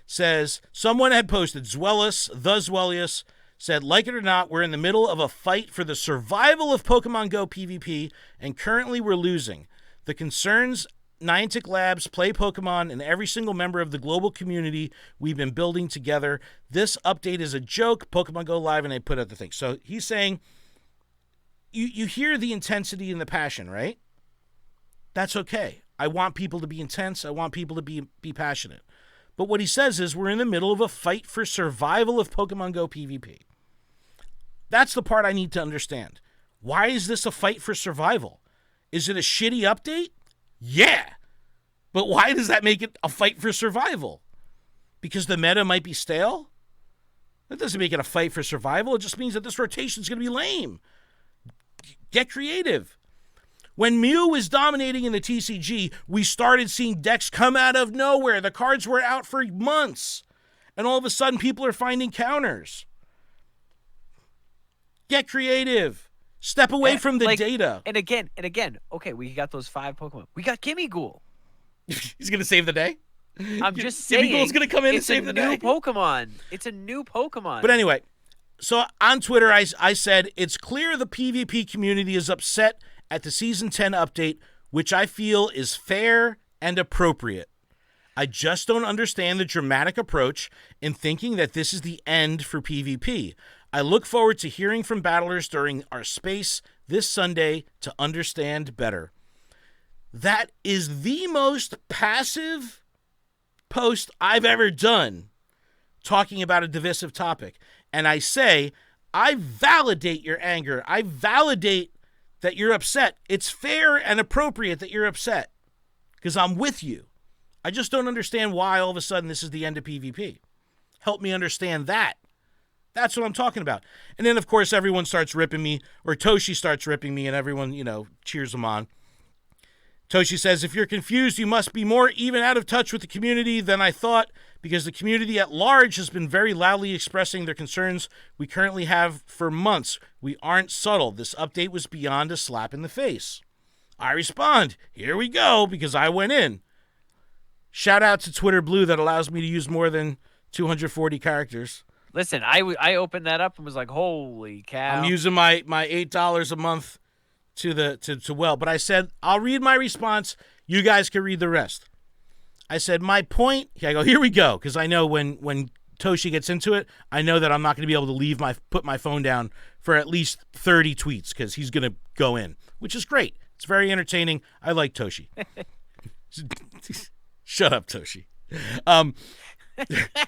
A: Says, someone had posted, Zwellis, the Zwellius, said, like it or not, we're in the middle of a fight for the survival of Pokemon GO PvP, and currently we're losing. The concerns Niantic Labs, Play Pokemon, and every single member of the global community we've been building together. This update is a joke. Pokemon Go Live, and they put out the thing. So he's saying, you hear the intensity and the passion, right? That's okay. I want people to be intense. I want people to be passionate. But what he says is we're in the middle of a fight for survival of Pokemon Go PvP. That's the part I need to understand. Why is this a fight for survival? Is it a shitty update? Yeah. But why does that make it a fight for survival? Because the meta might be stale? That doesn't make it a fight for survival. It just means that this rotation is going to be lame. Get creative. When Mew was dominating in the TCG, we started seeing decks come out of nowhere. The cards were out for months. And all of a sudden, people are finding counters. Get creative. Step away from the data.
B: And again, okay, we got those 5 Pokemon. We got Gimmighoul.
A: He's going to save the day?
B: I'm just saying.
A: Gimmighoul's going to come in and save the day.
B: It's a new Pokemon. It's a new Pokemon.
A: But anyway, so on Twitter, I said, it's clear the PvP community is upset at the Season 10 update, which I feel is fair and appropriate. I just don't understand the dramatic approach in thinking that this is the end for PvP. I look forward to hearing from battlers during our space this Sunday to understand better. That is the most passive post I've ever done talking about a divisive topic. And I say, I validate your anger. I validate that you're upset. It's fair and appropriate that you're upset because I'm with you. I just don't understand why all of a sudden this is the end of PvP. Help me understand that. That's what I'm talking about. And then, of course, everyone starts ripping me, or Toshi starts ripping me, and everyone, cheers him on. Toshi says, if you're confused, you must be more even out of touch with the community than I thought, because the community at large has been very loudly expressing their concerns we currently have for months. We aren't subtle. This update was beyond a slap in the face. I respond, here we go, because I went in. Shout out to Twitter Blue that allows me to use more than 240 characters.
B: Listen, I opened that up and was like, holy cow.
A: I'm using my $8 a month to well, but I said, I'll read my response. You guys can read the rest. I said, my point, I go, here we go, because I know when Toshi gets into it, I know that I'm not going to be able to put my phone down for at least 30 tweets, because he's going to go in, which is great. It's very entertaining. I like Toshi. Shut up, Toshi.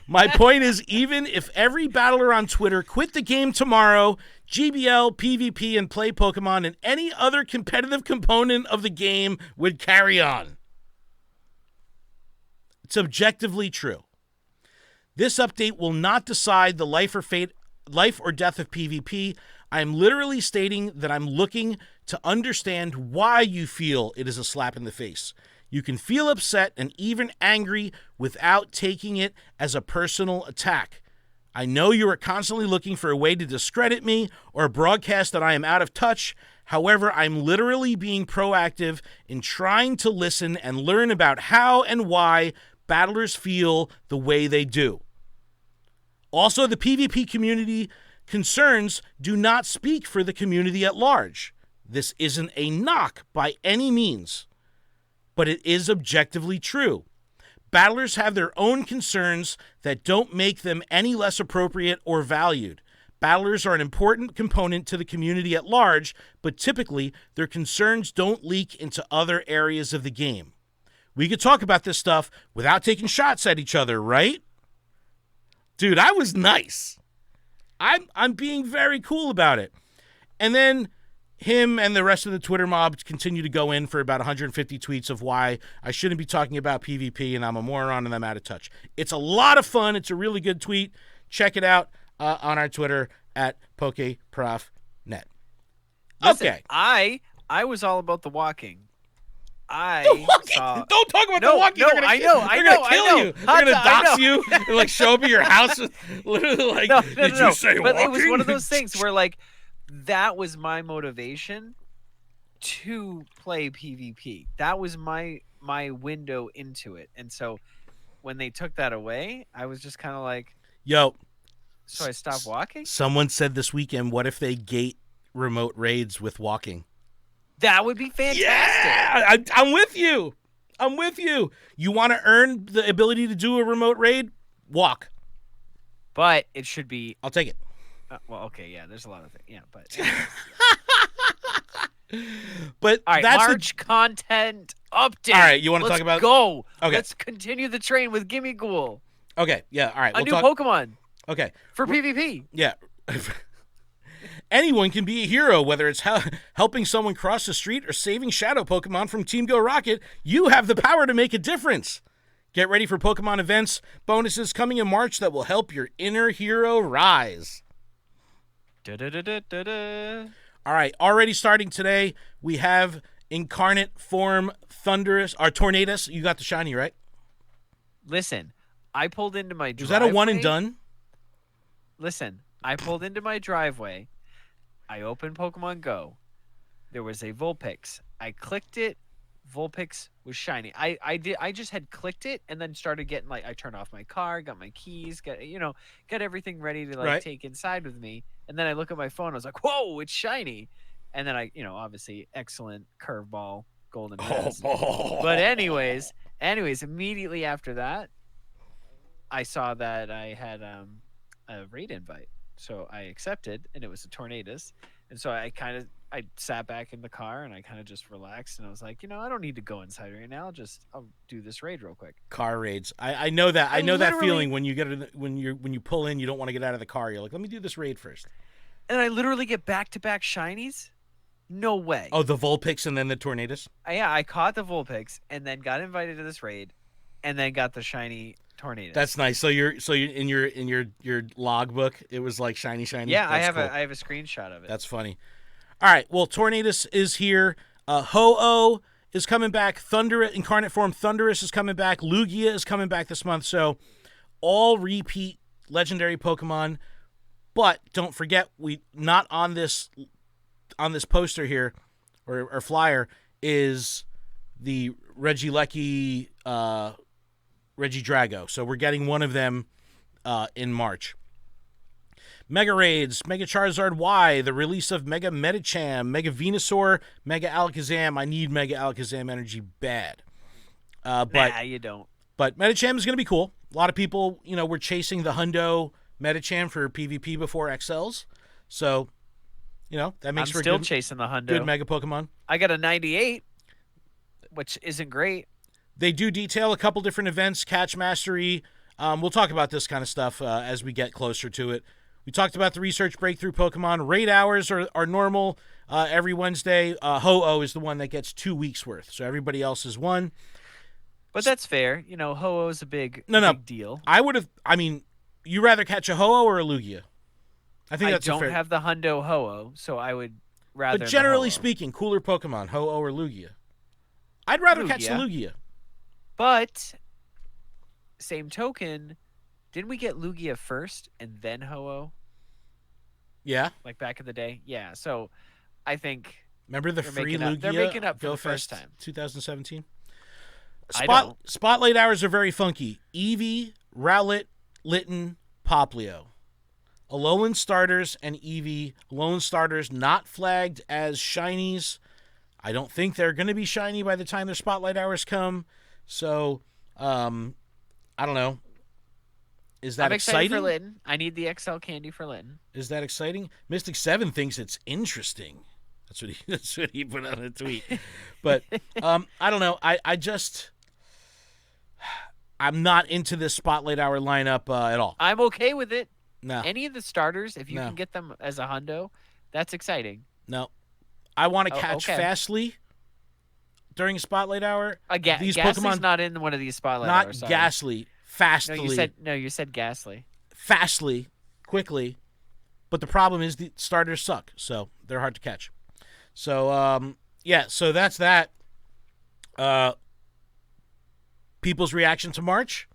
A: My point is, even if every battler on Twitter quit the game tomorrow, GBL, PvP, and Play Pokemon and any other competitive component of the game would carry on. It's objectively true. This update will not decide the life or death of PvP. I am literally stating that I'm looking to understand why you feel it is a slap in the face. You can feel upset and even angry without taking it as a personal attack. I know you are constantly looking for a way to discredit me or broadcast that I am out of touch. However, I'm literally being proactive in trying to listen and learn about how and why battlers feel the way they do. Also, the PvP community concerns do not speak for the community at large. This isn't a knock by any means. but it is objectively true. Battlers have their own concerns that don't make them any less appropriate or valued. Battlers are an important component to the community at large, but typically their concerns don't leak into other areas of the game. We could talk about this stuff without taking shots at each other, right? Dude, I was nice. I'm being very cool about it. And then him and the rest of the Twitter mob continue to go in for about 150 tweets of why I shouldn't be talking about PvP and I'm a moron and I'm out of touch. It's a lot of fun. It's a really good tweet. Check it out on our Twitter at PokeProfNet.
B: Listen,
A: Okay.
B: I was all about the walking.
A: Don't talk about the walking.
B: No,
A: They're gonna,
B: I know.
A: They're kill you. They're gonna dox you and like show up at your house with literally like, did you say
B: but
A: walking?
B: It was one of those things where like that was my motivation to play PvP. That was my window into it. And so when they took that away, I was just kind of like,
A: yo.
B: So I stopped walking?
A: Someone said this weekend, what if they gate remote raids with walking?
B: That would be fantastic.
A: Yeah, I'm with you. I'm with you. You want to earn the ability to do a remote raid? Walk.
B: But it should be...
A: I'll take it.
B: Well, okay, yeah, there's a lot of things. Yeah, but...
A: But
B: all right,
A: that's
B: March content update.
A: All right, you want to talk about...
B: Let's go.
A: Okay.
B: Let's continue the train with Gimmighoul.
A: Okay, yeah, all right.
B: A new Pokemon.
A: Okay.
B: For PvP.
A: Yeah. Anyone can be a hero, whether it's helping someone cross the street or saving shadow Pokemon from Team Go Rocket. You have the power to make a difference. Get ready for Pokemon events, bonuses coming in March that will help your inner hero rise.
B: Da-da-da-da-da-da.
A: All right, already starting today, we have Incarnate Form Thundurus, or Tornadus. You got the shiny, right?
B: Listen, I pulled into my driveway.
A: Is that a one and done?
B: Listen, I pulled into my driveway. I opened Pokemon Go. There was a Vulpix. I clicked it. Vulpix was shiny. I just had clicked it and then started getting like I turned off my car, got my keys, got everything ready to like take inside with me. And then I look at my phone. I was like, "Whoa, it's shiny!" And then I, obviously excellent curveball, golden. But anyways, immediately after that, I saw that I had a raid invite. So I accepted, and it was a Tornadus. And so I sat back in the car, and I kind of just relaxed, and I was like, I don't need to go inside right now. I'll do this raid real quick.
A: Car raids. I know that. I know that feeling when you pull in, you don't want to get out of the car. You're like, let me do this raid first.
B: And I literally get back-to-back shinies? No way.
A: Oh, the Vulpix and then the Tornadus?
B: Yeah, I caught the Vulpix, and then got invited to this raid, and then got the shiny Tornadus.
A: That's nice. So you're in your logbook, it was like shiny.
B: Yeah,
A: That's
B: I have a screenshot of it.
A: That's funny. All right, well, Tornadus is here. Ho-Oh is coming back. Incarnate Form Thundurus is coming back. Lugia is coming back this month. So all repeat legendary Pokemon. But don't forget, we not on this poster here or flyer is the Regieleki Regidrago. So we're getting one of them in March. Mega Raids, Mega Charizard Y, the release of Mega Medicham, Mega Venusaur, Mega Alakazam. I need Mega Alakazam energy bad.
B: Nah, you don't. But
A: Medicham is going to be cool. A lot of people, were chasing the Hundo Medicham for PvP before XLs. So, that makes for
B: still chasing the Hundo.
A: Good Mega Pokemon.
B: I got a 98, which isn't great.
A: They do detail a couple different events, Catch Mastery. We'll talk about this kind of stuff as we get closer to it. We talked about the Research Breakthrough Pokemon. Raid hours are normal every Wednesday. Ho-Oh is the one that gets 2 weeks worth. So everybody else is one.
B: But that's fair. Ho-Oh is a big deal.
A: You rather catch a Ho-Oh or a Lugia? I think that's fair.
B: I don't have the Hundo Ho-Oh, so I would rather.
A: But generally speaking, cooler Pokemon, Ho-Oh or Lugia? I'd rather catch the Lugia.
B: But, same token, didn't we get Lugia first and then Ho-Oh?
A: Yeah.
B: Like back in the day? Yeah, so I think...
A: Remember the free Lugia?
B: They're making up for the first time.
A: 2017?
B: I don't.
A: Spotlight hours are very funky. Eevee, Rowlet, Litten, Poplio. Alolan starters and Eevee. Alolan starters not flagged as shinies. I don't think they're going to be shiny by the time their spotlight hours come. So, I don't know. Is that
B: I'm excited
A: exciting?
B: for Litten. I need the XL candy for Litten.
A: Is that exciting? Mystic 7 thinks it's interesting. That's what he put on a tweet. But I don't know. I'm not into this spotlight hour lineup at all.
B: I'm okay with it.
A: No.
B: Any of the starters, if you can get them as a hundo, that's exciting.
A: No. I want to catch Fastly during a spotlight hour.
B: These Ghastly's not in one of these spotlight hours.
A: Not Ghastly. Fastly.
B: You said Ghastly.
A: Fastly. Quickly. But the problem is the starters suck, so they're hard to catch. So, so that's that. People's reaction to March?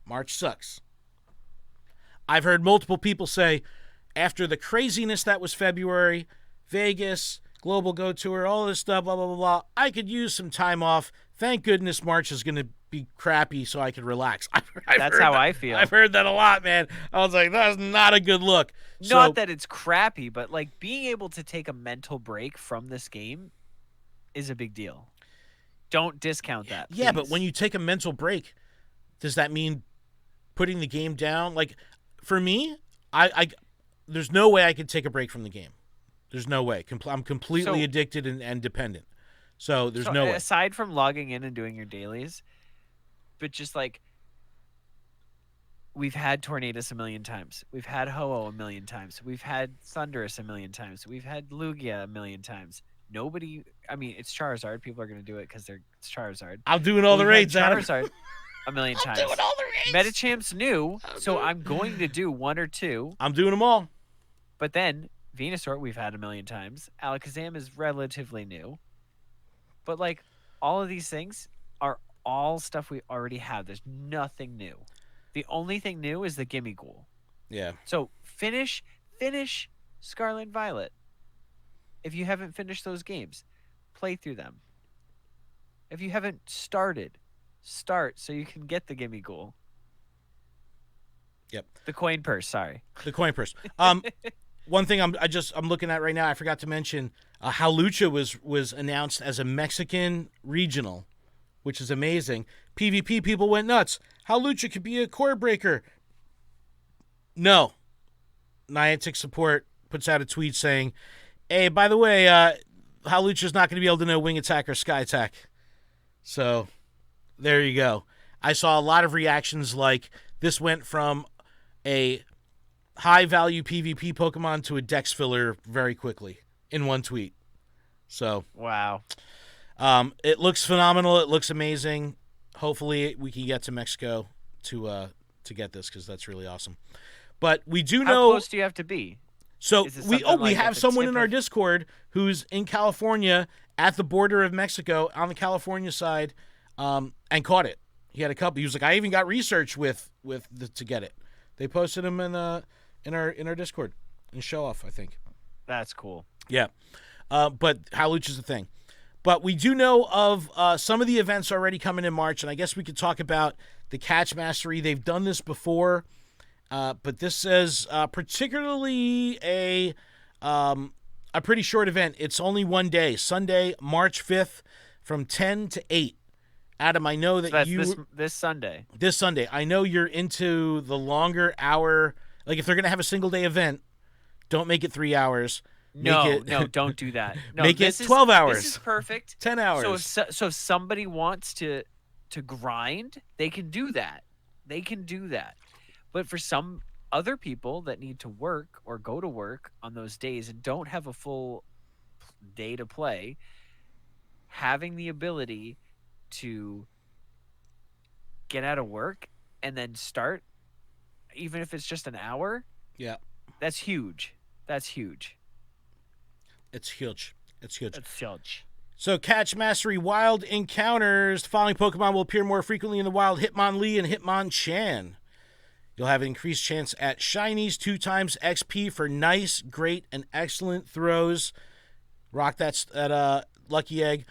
A: March sucks. I've heard multiple people say, after the craziness that was February, Vegas, Global Go Tour, all this stuff, blah, blah, blah, blah, I could use some time off. Thank goodness March is going to be crappy so I could relax.
B: That's how I feel.
A: I've heard that a lot, man. I was like, that's not a good look.
B: Not that it's crappy, but like being able to take a mental break from this game is a big deal. Don't discount that. Please.
A: Yeah, but when you take a mental break, does that mean putting the game down? Like, for me, there's no way I could take a break from the game. There's no way. I'm completely addicted and dependent. So there's no way.
B: Aside from logging in and doing your dailies, but just like we've had Tornadus a million times. We've had Ho-Oh a million times. We've had Thunderous a million times. We've had Lugia a million times. Nobody, I mean, it's Charizard. People are going to do it because it's Charizard.
A: I'm doing all the raids,
B: Charizard a million times.
A: I'm doing all the raids.
B: Medichamp's new, so I'm going to do one or two.
A: I'm doing them all.
B: But then Venusaur we've had a million times. Alakazam is relatively new. But like all of these things are all stuff we already have. There's nothing new. The only thing new is the Gimmighoul.
A: Yeah.
B: So finish Scarlet and Violet. If you haven't finished those games, play through them. If you haven't started, start so you can get the Gimmighoul.
A: Yep.
B: The coin purse, sorry.
A: The coin purse. One thing I'm looking at right now, I forgot to mention, Hawlucha was announced as a Mexican regional, which is amazing. PvP people went nuts. Hawlucha could be a core breaker. No. Niantic support puts out a tweet saying, hey, by the way, Hawlucha's not going to be able to know Wing Attack or Sky Attack. So, there you go. I saw a lot of reactions like this went from a high-value PvP Pokemon to a Dex filler very quickly in one tweet. So,
B: wow.
A: It looks phenomenal. It looks amazing. Hopefully, we can get to Mexico to get this because that's really awesome. But we do know.
B: How close do you have to be?
A: So we have someone in our Discord who's in California at the border of Mexico on the California side, and caught it. He had a couple. He was like, I even got research to get it. They posted him in our Discord in Show Off, I think.
B: That's cool.
A: Yeah, but Hawlucha's the thing. But we do know of some of the events already coming in March, and I guess we could talk about the Catch Mastery. They've done this before. But this says particularly a pretty short event. It's only one day, Sunday, March 5th, from 10 to 8. Adam, I know that
B: this Sunday.
A: This Sunday, I know you're into the longer hour. Like if they're gonna have a single day event, don't make it 3 hours.
B: No, don't do that. No,
A: make it 12 hours.
B: This is perfect.
A: 10 hours.
B: So if somebody wants to grind, they can do that. But for some other people that need to work or go to work on those days and don't have a full day to play, having the ability to get out of work and then start, even if it's just an hour, that's huge. It's huge. So, Catch Mastery Wild Encounters. The following Pokemon will appear more frequently in the wild: Hitmonlee and Hitmonchan. You'll have an increased chance at Shinies, 2 times XP for nice, great, and excellent throws. Rock that Lucky Egg.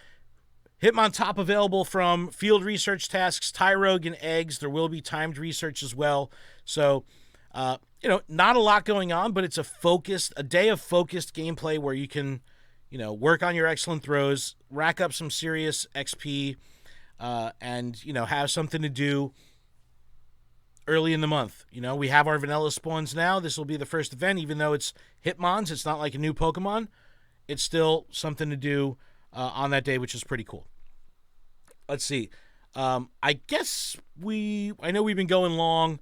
B: Hitmontop available from field research tasks, Tyrogue, and eggs. There will be timed research as well. So, not a lot going on, but it's a day of focused gameplay where you can,
A: work on your excellent throws, rack up some serious XP, and, have something to do early in the month. We have our vanilla spawns now. This will be the first event, even though it's Hitmons. It's not like a new Pokemon. It's still something to do on that day, which is pretty cool. Let's see. I guess I know we've been going long.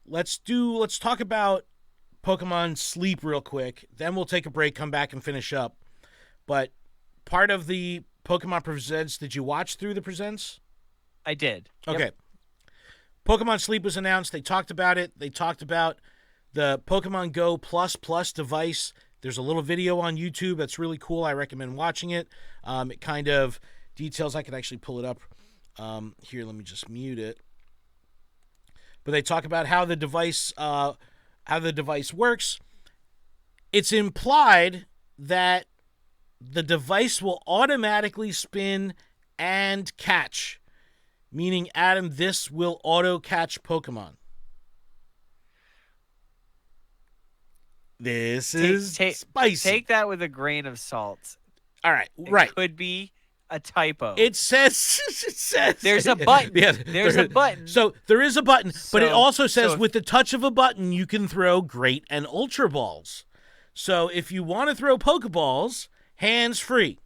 A: Let's talk about Pokemon Sleep real quick. Then we'll take a break, come back, and finish up. But part of the Pokemon Presents, did you watch through the Presents?
B: I did.
A: Okay.
B: Yep.
A: Pokemon Sleep was announced. They talked about it. They talked about the Pokemon GO Plus device. There's a little video on YouTube that's really cool. I recommend watching it. It kind of details. I can actually pull it up. Here, let me just mute it. But they talk about how the device works. It's implied that the device will automatically spin and catch. Meaning, Adam, this will auto-catch Pokemon. This is spicy.
B: Take that with a grain of salt.
A: All right,
B: It could be a typo.
A: It says
B: there's a button.
A: Yeah,
B: there's a button.
A: So there is a button, but it also says
B: if,
A: with the touch of a button, you can throw Great and Ultra Balls. So if you want to throw Pokeballs, hands-free.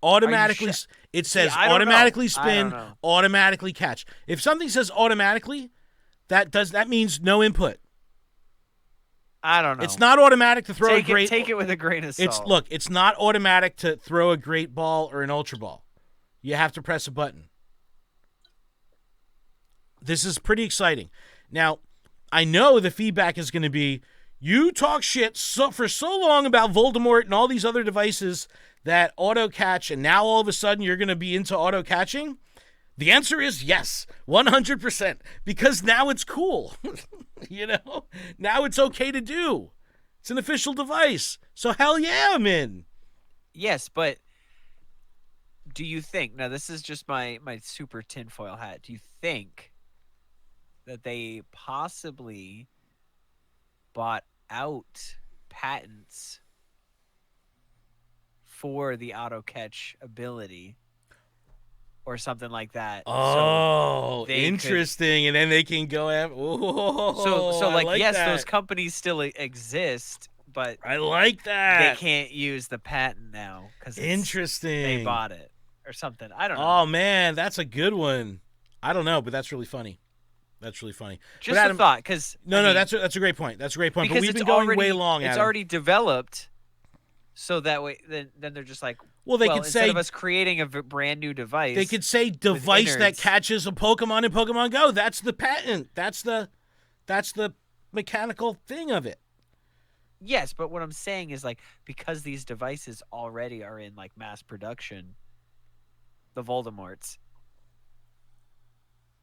A: Automatically, it says automatically spin, automatically catch. If something says automatically, that means no input.
B: I don't know.
A: It's not automatic to throw
B: Take it with a grain of salt.
A: It's not automatic to throw a Great Ball or an Ultra Ball. You have to press a button. This is pretty exciting. Now, I know the feedback is going to be, you talk shit for so long about Voldemort and all these other devices that auto-catch, and now all of a sudden you're going to be into auto-catching? The answer is yes, 100%, because now it's cool. Now it's okay to do. It's an official device. So hell yeah, I'm in.
B: Yes, but do you think, now this is just my super tinfoil hat, do you think that they possibly bought out patents for the auto-catch ability or something like that?
A: Oh, so interesting. And then they can go after.
B: So like yes,
A: that.
B: Those companies still exist, but
A: I like that.
B: They can't use the patent now because
A: interesting.
B: They bought it or something. I don't know.
A: Oh man, that's a good one. I don't know, but that's really funny. That's really funny.
B: Just a thought, because
A: that's a great point. That's a great point. But we've been going way long.
B: It's
A: Adam.
B: Already developed, so that way, then they're just like,
A: well, they could
B: instead
A: say
B: of us creating a brand new device,
A: they could say device that catches a Pokemon in Pokemon Go. That's the patent. That's the mechanical thing of it.
B: Yes, but what I'm saying is like because these devices already are in like mass production, the Voldemorts.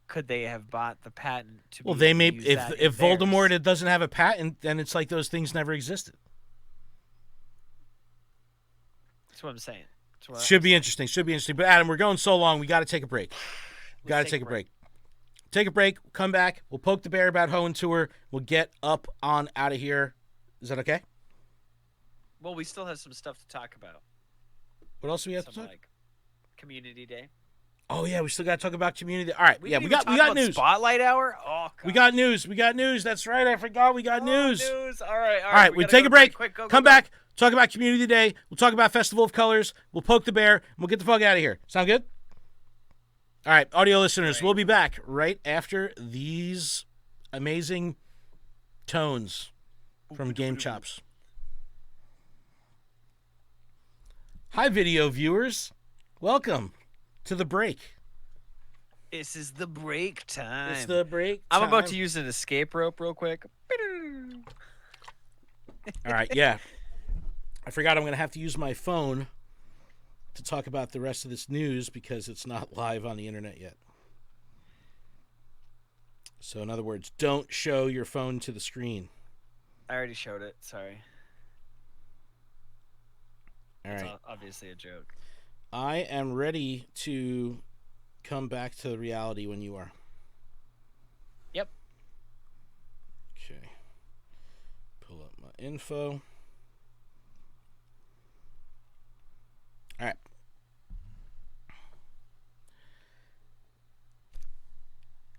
B: Could they have bought the patent to?
A: Well, they may. If Voldemort doesn't have a patent, then it's like those things never existed.
B: That's what I'm saying.
A: Should be interesting. But Adam, we're going so long. We got to take a break. Got to take a break. Take a break. Come back. We'll poke the bear about Hoenn Tour. We'll get up on out of here. Is that okay?
B: Well, we still have some stuff to talk about.
A: What else do we have to talk?
B: Like Community Day.
A: Oh yeah, we still got to talk about community. All right, we got news.
B: Spotlight hour. Oh, God.
A: We got news. That's right. I forgot we got news.
B: All right.
A: All right. We take a break. Quick, come back. Talk about Community Day. We'll talk about Festival of Colors. We'll poke the bear. And we'll get the fuck out of here. Sound good? All right, audio listeners. We'll be back right after these amazing tones from Game Chops. Hi, video viewers. Welcome to the break.
B: This is the break time.
A: It's the break time.
B: I'm about to use an escape rope real quick.
A: All right, yeah. I forgot I'm going to have to use my phone to talk about the rest of this news because it's not live on the internet yet. So, in other words, don't show your phone to the screen.
B: I already showed it. Sorry.
A: All right.
B: It's obviously a joke.
A: I am ready to come back to reality when you are.
B: Yep.
A: Okay. Pull up my info.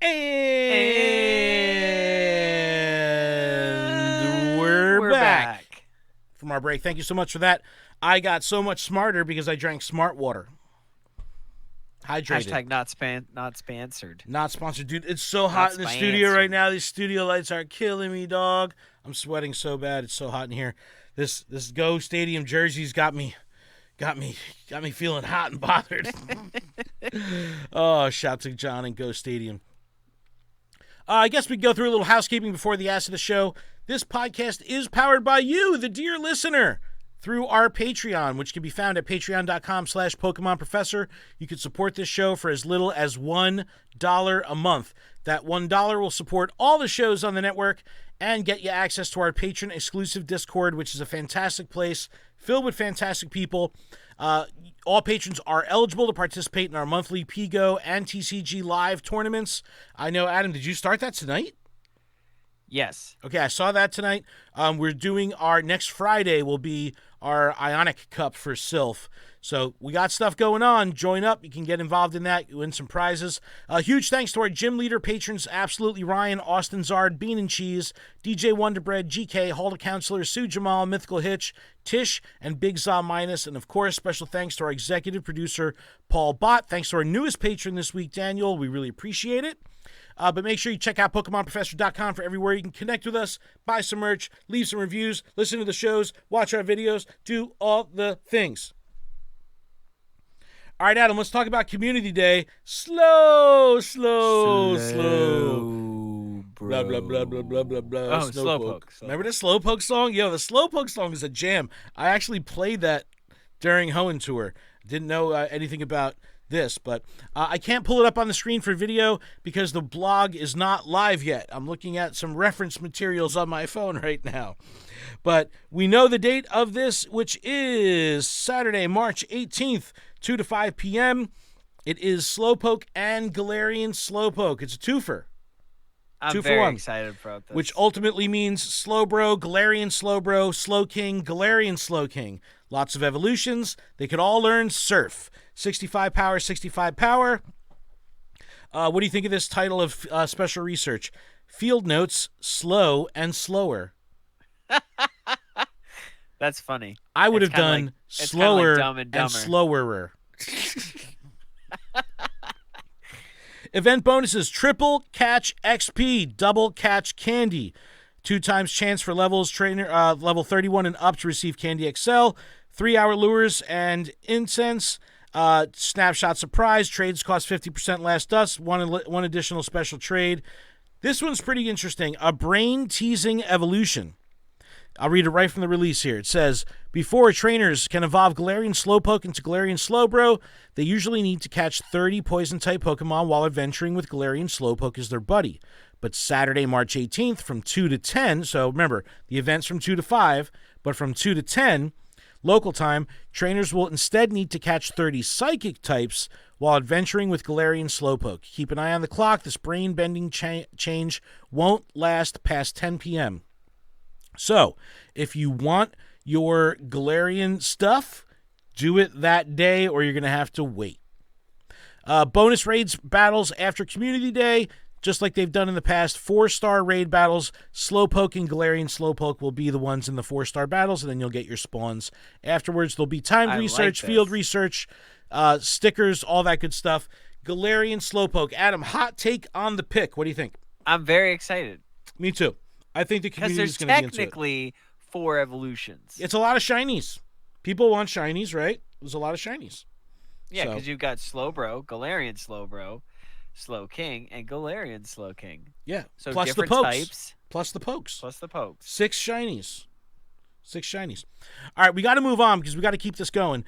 A: And we're back from our break. Thank you so much for that. I got so much smarter because I drank smart water. Hydrated.
B: Hashtag not sponsored.
A: Not sponsored. Dude, it's so hot in the studio right now. These studio lights are killing me, dog. I'm sweating so bad. It's so hot in here. This Go Stadium jersey's got me feeling hot and bothered. Oh, shout to John and Go Stadium. I guess we can go through a little housekeeping before the ass of the show. This podcast is powered by you, the dear listener, through our Patreon, which can be found at patreon.com/PokemonProfessor. You can support this show for as little as $1 a month. That $1 will support all the shows on the network and get you access to our patron-exclusive Discord, which is a fantastic place filled with fantastic people. All patrons are eligible to participate in our monthly PGO and TCG live tournaments. I know, Adam, did you start that tonight?
B: Yes.
A: Okay, I saw that tonight. We're doing our next Friday will be our Ionic Cup for Sylph. So we got stuff going on. Join up. You can get involved in that. You win some prizes. Huge thanks to our gym leader patrons, Absolutely Ryan, Austin Zard, Bean and Cheese, DJ Wonderbread, GK, Halda Counselor, Sue Jamal, Mythical Hitch, Tish, and Big Za Minus. And of course, special thanks to our executive producer, Paul Bott. Thanks to our newest patron this week, Daniel. We really appreciate it. But make sure you check out PokemonProfessor.com for everywhere you can connect with us, buy some merch, leave some reviews, listen to the shows, watch our videos, do all the things. All right, Adam, let's talk about Community Day. Slow.
B: Bro.
A: Blah, blah, blah, blah, blah, blah, blah.
B: Oh, Slowpoke.
A: Remember the Slowpoke song? Yo, the Slowpoke song is a jam. I actually played that during Hoenn Tour. Didn't know anything about this, but I can't pull it up on the screen for video because the blog is not live yet. I'm looking at some reference materials on my phone right now. But we know the date of this, which is Saturday, March 18th, 2 to 5 p.m. It is Slowpoke and Galarian Slowpoke. It's a twofer.
B: I'm very excited about this.
A: Which ultimately means Slowbro, Galarian Slowbro, Slowking, Galarian Slowking. Lots of evolutions. They could all learn Surf. 65 power, 65 power. What do you think of this title of special research? Field notes, slow and slower.
B: That's funny.
A: I would have done slower
B: like
A: and slowerer. Event bonuses, triple catch XP, double catch candy. 2 times chance for level 31 and up to receive Candy XL. 3-hour lures and incense. Snapshot surprise. Trades cost 50% less dust. One additional special trade. This one's pretty interesting. A brain teasing evolution. I'll read it right from the release here. It says, before trainers can evolve Galarian Slowpoke into Galarian Slowbro, they usually need to catch 30 poison-type Pokemon while adventuring with Galarian Slowpoke as their buddy. But Saturday, March 18th from 2 to 10, so remember, the event's from 2 to 5, but from 2 to 10, local time, trainers will instead need to catch 30 Psychic types while adventuring with Galarian Slowpoke. Keep an eye on the clock. This brain-bending change won't last past 10 p.m. So, if you want your Galarian stuff, do it that day or you're going to have to wait. Bonus raids battles after Community Day, just like they've done in the past. 4-star raid battles. Slowpoke and Galarian Slowpoke will be the ones in the 4-star battles, and then you'll get your spawns. Afterwards, there'll be timed research, field research, stickers, all that good stuff. Galarian Slowpoke. Adam, hot take on the pick. What do you think?
B: I'm very excited.
A: Me too. I think the community is going
B: to
A: to
B: be into it. Because there's technically 4 evolutions.
A: It's a lot of shinies. People want shinies, right? There's a lot of shinies.
B: Yeah, because you've got Slowbro, Galarian Slowbro, Slowking, and Galarian Slowking.
A: Yeah.
B: So
A: plus
B: different
A: the pokes.
B: types.
A: Plus the pokes. 6 shinies. 6 shinies. All right, we got to move on because we got to keep this going.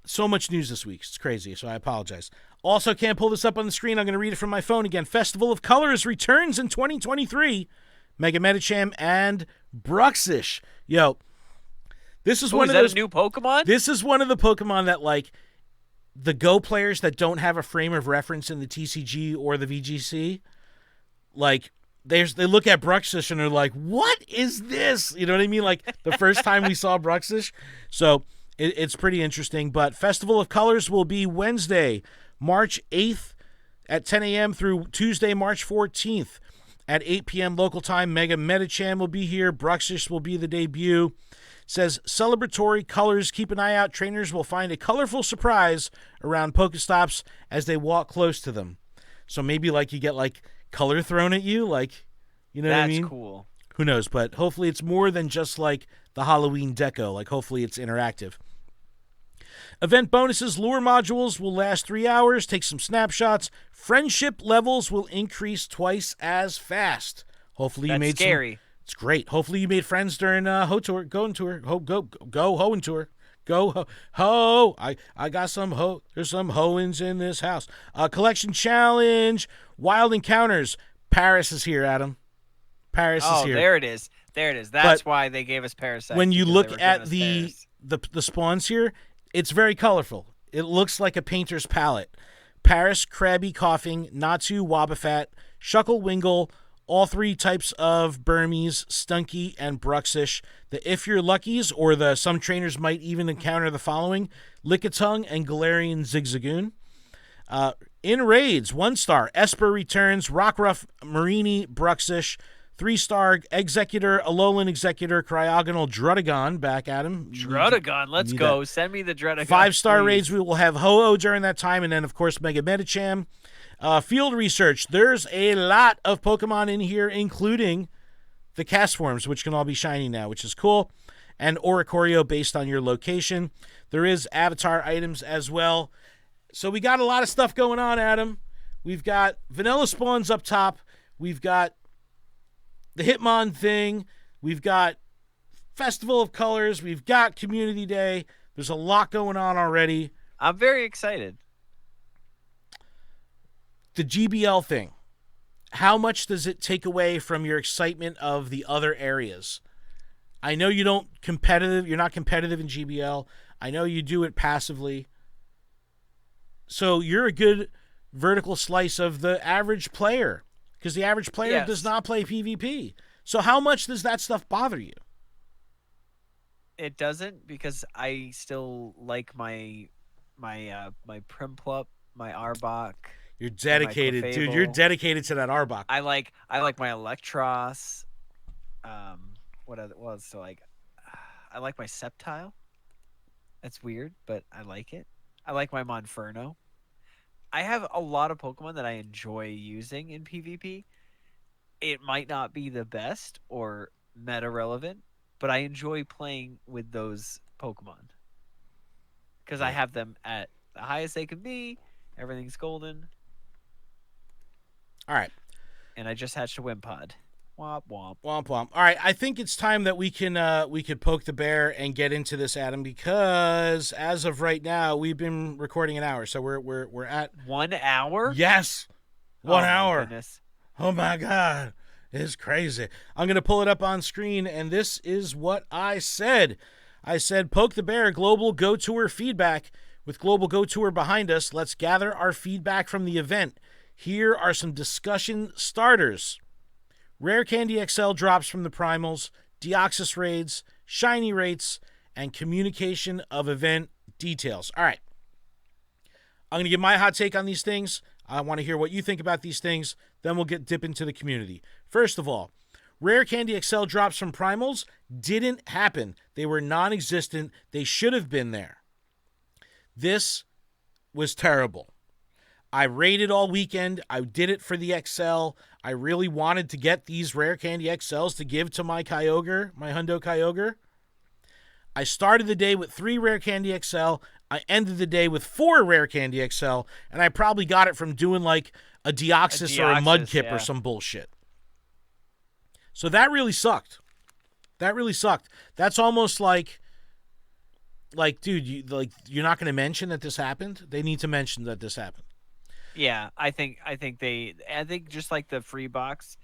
A: So much news this week. It's crazy, so I apologize. Also, can't pull this up on the screen. I'm going to read it from my phone again. Festival of Colors returns in 2023. Mega Medicham and Bruxish. Yo, this is one of those
B: new Pokemon?
A: This is one of the Pokemon that, like, the Go players that don't have a frame of reference in the TCG or the VGC, like, they look at Bruxish and they're like, what is this? You know what I mean? Like, the first time we saw Bruxish. So, it's pretty interesting. But Festival of Colors will be Wednesday, March 8th at 10 a.m. through Tuesday, March 14th. At 8 p.m. local time, Mega Metachan will be here. Bruxish will be the debut. Says celebratory colors. Keep an eye out. Trainers will find a colorful surprise around Pokestops as they walk close to them. So maybe like you get like color thrown at you, like, you know what I mean?
B: That's cool.
A: Who knows? But hopefully it's more than just like the Halloween deco. Like hopefully it's interactive. Event bonuses, lure modules will last 3 hours. Take some snapshots. Friendship levels will increase twice as fast. Hopefully you made
B: scary.
A: It's great. Hopefully you made friends during Hoenn tour. Go Hoenn tour. Go ho. I got some ho. There's some Hoenns in this house. Collection challenge. Wild encounters. Paris is here, Adam. Paris is here.
B: Oh, there it is. There it is. That's why they gave us Parasite.
A: When you look at the spawns here, it's very colorful. It looks like a painter's palette. Paris, Krabby, Coughing, Natsu, Wobbuffet, Shuckle, Wingle, all 3 types of Burmese, Stunky, and Bruxish. The If You're Luckies, or some trainers might even encounter the following: Lickitung and Galarian Zigzagoon. In raids, 1-star, Esper returns, Rockruff, Marini, Bruxish. 3-star, Executor, Alolan Executor, Cryogonal, Druddigon, back at him.
B: Druddigon, let's go. Send me the Druddigon.
A: 5-star raids, we will have Ho-Oh during that time, and then, of course, Mega Metacham. Field research, there's a lot of Pokemon in here, including the cast forms, which can all be shiny now, which is cool, and Oricorio based on your location. There is avatar items as well. So we got a lot of stuff going on, Adam. We've got vanilla spawns up top. We've got the Hitmon thing. We've got Festival of Colors. We've got Community Day. There's a lot going on already.
B: I'm very excited.
A: The GBL thing. How much does it take away from your excitement of the other areas? I know you're not competitive in GBL. I know you do it passively. So you're a good vertical slice of the average player, because the average player does not play PvP. So how much does that stuff bother you?
B: It doesn't, because I still like my Primplup, my Arbok.
A: You're dedicated, dude. You're dedicated to that Arbok.
B: I like my Electros. What else do I like? I like my Sceptile. That's weird, but I like it. I like my Monferno. I have a lot of Pokemon that I enjoy using in PvP. It might not be the best or meta relevant, but I enjoy playing with those Pokemon because I have them at the highest they can be. Everything's golden.
A: All right.
B: And I just hatched a Wimpod. Womp womp.
A: Womp womp. All right, I think it's time that we could poke the bear and get into this, Adam, because as of right now, we've been recording an hour, so we're at
B: 1 hour.
A: Yes, 1 hour.
B: My goodness.
A: Oh my God, it's crazy. I'm gonna pull it up on screen, and this is what I said. I said, poke the bear. Global Go Tour feedback. With Global Go Tour behind us, let's gather our feedback from the event. Here are some discussion starters. Rare Candy XL drops from the Primals, Deoxys raids, shiny rates, and communication of event details. All right. I'm going to give my hot take on these things. I want to hear what you think about these things. Then we'll dip into the community. First of all, Rare Candy XL drops from Primals didn't happen. They were non-existent. They should have been there. This was terrible. I raided all weekend. I did it for the XL. I really wanted to get these Rare Candy XLs to give to my Kyogre, my Hundo Kyogre. I started the day with 3 Rare Candy XL. I ended the day with 4 Rare Candy XL, and I probably got it from doing like a Deoxys or a Mudkip or some bullshit. So that really sucked. That really sucked. That's almost like dude, you're not going to mention that this happened? They need to mention that this happened.
B: Yeah, I think just like the free box,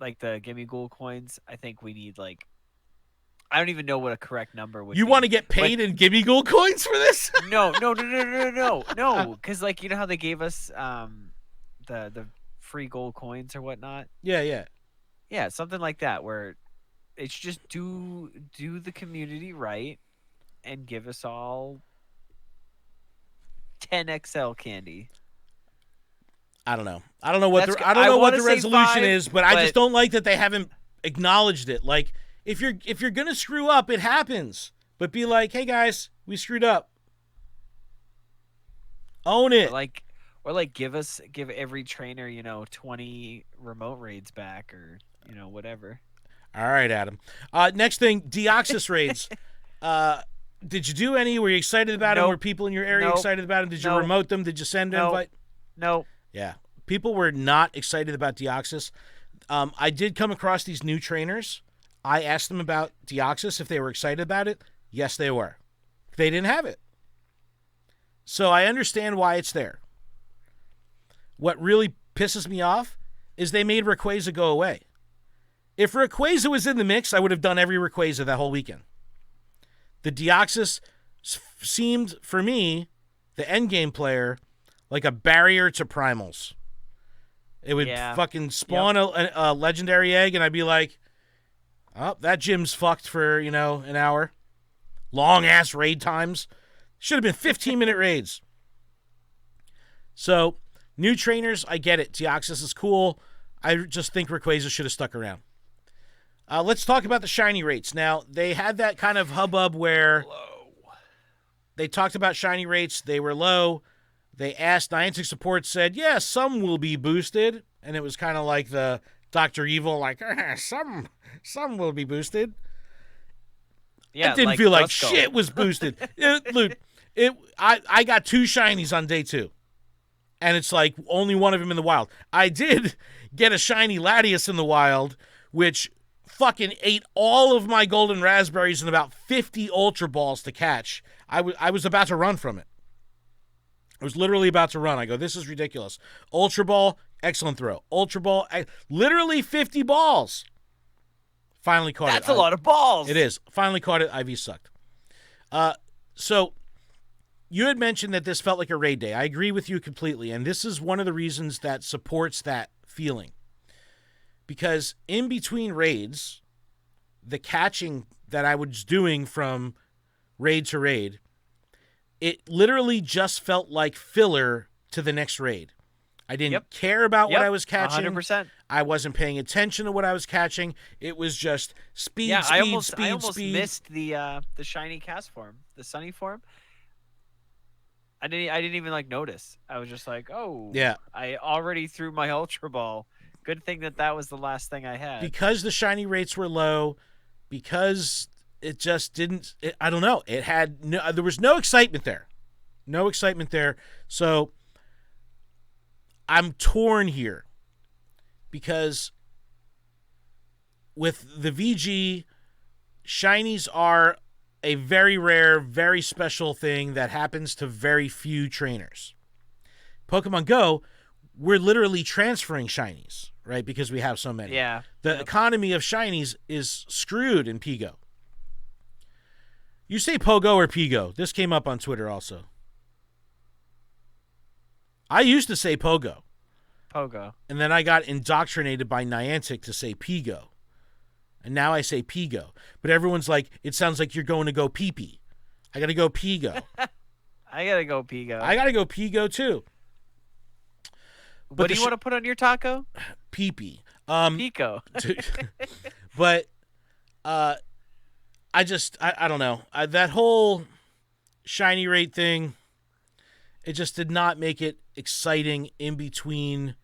B: like the Gimmighoul coins, I think we need like, I don't even know what a correct number would be.
A: You want to get paid in Gimmighoul coins for this?
B: No, because like, you know how they gave us the free gold coins or whatnot? Yeah, something like that, where it's just do the community right and give us all 10 XL candy.
A: I don't know. I don't know what
B: That's
A: the I don't know what the
B: say
A: resolution
B: 5,
A: is, but I just don't like that they haven't acknowledged it. Like, if you're gonna screw up, it happens. But be like, hey guys, we screwed up. Own it.
B: Or give every trainer 20 remote raids back, or whatever.
A: All right, Adam. Next thing, Deoxys raids. Did you do any? Were you excited about them? Were people in your area excited about them? Did you remote them? Did you send an invite?
B: No.
A: Yeah. People were not excited about Deoxys. I did come across these new trainers. I asked them about Deoxys, if they were excited about it. Yes, they were. They didn't have it. So I understand why it's there. What really pisses me off is they made Rayquaza go away. If Rayquaza was in the mix, I would have done every Rayquaza that whole weekend. The Deoxys seemed, for me, the endgame player, like a barrier to primals. It would fucking spawn a legendary egg, and I'd be like, oh, that gym's fucked for, an hour. Long-ass raid times. Should have been 15-minute raids. So, new trainers, I get it. Deoxys is cool. I just think Rayquaza should have stuck around. Let's talk about the shiny rates. Now, they had that kind of hubbub where they talked about shiny rates. They were low. They asked, Niantic support said, yeah, some will be boosted. And it was kind of like the Dr. Evil, like, some will be boosted.
B: Yeah,
A: it didn't feel like shit was boosted. I got 2 shinies on day 2. And it's like only one of them in the wild. I did get a shiny Latias in the wild, which fucking ate all of my golden raspberries and about 50 Ultra Balls to catch. I was about to run from it. I was literally about to run. I go, this is ridiculous. Ultra Ball, excellent throw. Ultra Ball, literally 50 balls. Finally caught it.
B: That's a lot of balls.
A: It is. Finally caught it. IV sucked. So you had mentioned that this felt like a raid day. I agree with you completely. And this is one of the reasons that supports that feeling. Because in between raids, the catching that I was doing from raid to raid, it literally just felt like filler to the next raid. I didn't care about what I was catching.
B: 100%.
A: I wasn't paying attention to what I was catching. It was just speed,
B: I almost
A: speed.
B: missed the shiny cast form, the sunny form. I didn't even notice. I was just like, oh,
A: yeah. I
B: already threw my Ultra Ball. Good thing that was the last thing I had.
A: Because the shiny rates were low, because it just didn't. I don't know. It had there was no excitement there, So I'm torn here because with the VG, shinies are a very rare, very special thing that happens to very few trainers. Pokemon Go, we're literally transferring shinies, right? Because we have so many.
B: Yeah.
A: The economy of shinies is screwed in PGO. You say Pogo or PGO? This came up on Twitter also. I used to say Pogo.
B: Pogo.
A: And then I got indoctrinated by Niantic to say Pigo. And now I say Pigo. But everyone's like, it sounds like you're going to go pee-pee. I got to go Pigo.
B: I got to go Pigo.
A: I got to go Pigo too.
B: What do you want to put on your taco?
A: Pee-pee.
B: Pico.
A: But I don't know. That whole shiny rate thing, it just did not make it exciting in between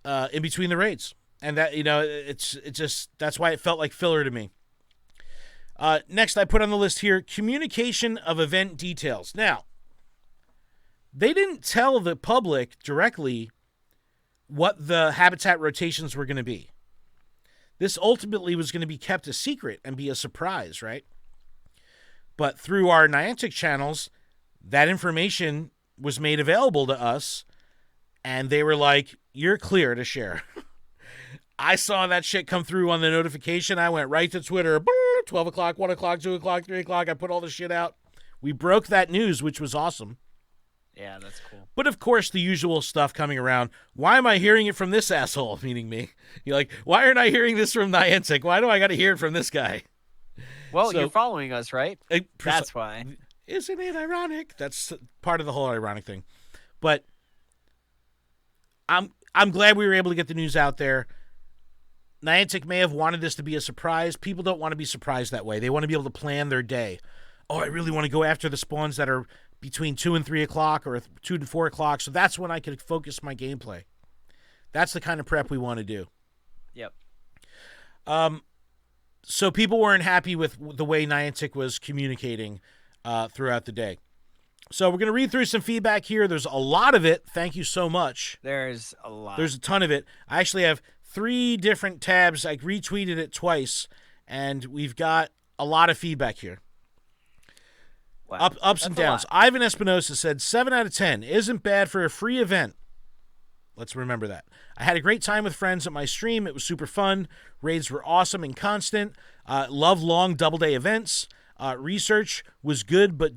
A: the raids. And that, it's just, that's why it felt like filler to me. Next, I put on the list here, communication of event details. Now, they didn't tell the public directly what the habitat rotations were going to be. This ultimately was going to be kept a secret and be a surprise, right? But through our Niantic channels, that information was made available to us, and they were like, you're clear to share. I saw that shit come through on the notification. I went right to Twitter, 12 o'clock, 1 o'clock, 2 o'clock, 3 o'clock. I put all the shit out. We broke that news, which was awesome.
B: Yeah, that's cool.
A: But of course, the usual stuff coming around. Why am I hearing it from this asshole? Meaning me. You're like, why aren't I hearing this from Niantic? Why do I got to hear it from this guy?
B: Well, you're following us, right? That's why.
A: Isn't it ironic? That's part of the whole ironic thing. But I'm glad we were able to get the news out there. Niantic may have wanted this to be a surprise. People don't want to be surprised that way. They want to be able to plan their day. Oh, I really want to go after the spawns that are between 2 and 3 o'clock or 2 to 4 o'clock, so that's when I can focus my gameplay. That's the kind of prep we want to do.
B: Yep.
A: So people weren't happy with the way Niantic was communicating throughout the day. So we're going to read through some feedback here. There's a lot of it. Thank you so much.
B: There's a lot.
A: There's a ton of it. I actually have 3 different tabs. I retweeted it twice, and we've got a lot of feedback here.
B: Wow.
A: Ups and downs. Ivan Espinosa said 7 out of 10. Isn't bad for a free event. Let's remember that. I had a great time with friends at my stream. It was super fun. Raids were awesome and constant. Love long double-day events. Research was good, but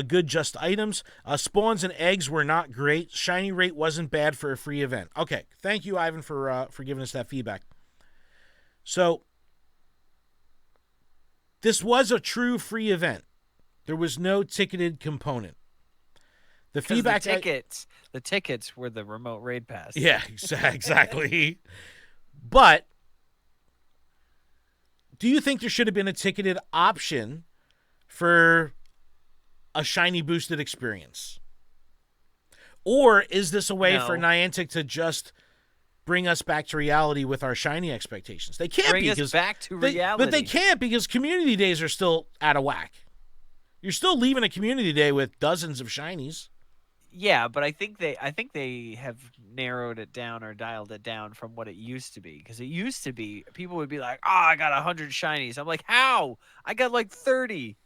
A: good just items. Spawns and eggs were not great. Shiny rate wasn't bad for a free event. Okay, thank you, Ivan, for giving us that feedback. So, this was a true free event. There was no ticketed component. The feedback.
B: The tickets were the remote raid pass.
A: Yeah, exactly. But do you think there should have been a ticketed option for a shiny boosted experience? Or is this a way for Niantic to just bring us back to reality with our shiny expectations? They can't
B: bring us back to reality.
A: But they can't because community days are still out of whack. You're still leaving a community day with dozens of shinies.
B: Yeah, but I think they have narrowed it down or dialed it down from what it used to be. Because it used to be, people would be like, "Oh, I got 100 shinies." I'm like, "How? I got like 30."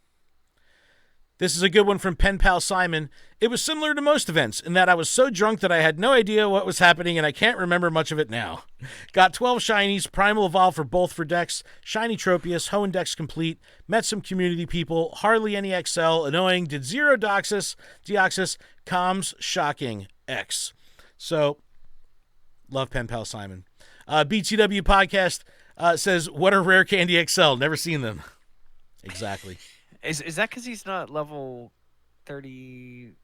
A: This is a good one from Pen Pal Simon. It was similar to most events in that I was so drunk that I had no idea what was happening and I can't remember much of it now. Got 12 shinies, Primal Evolve for both for decks, Shiny Tropius, Hoenn decks complete, met some community people, hardly any XL, annoying, did 0 Deoxys, comms, shocking, X. So, love Pen Pal Simon. BTW Podcast says, what are Rare Candy XL? Never seen them. Exactly.
B: Is that because he's not level 30,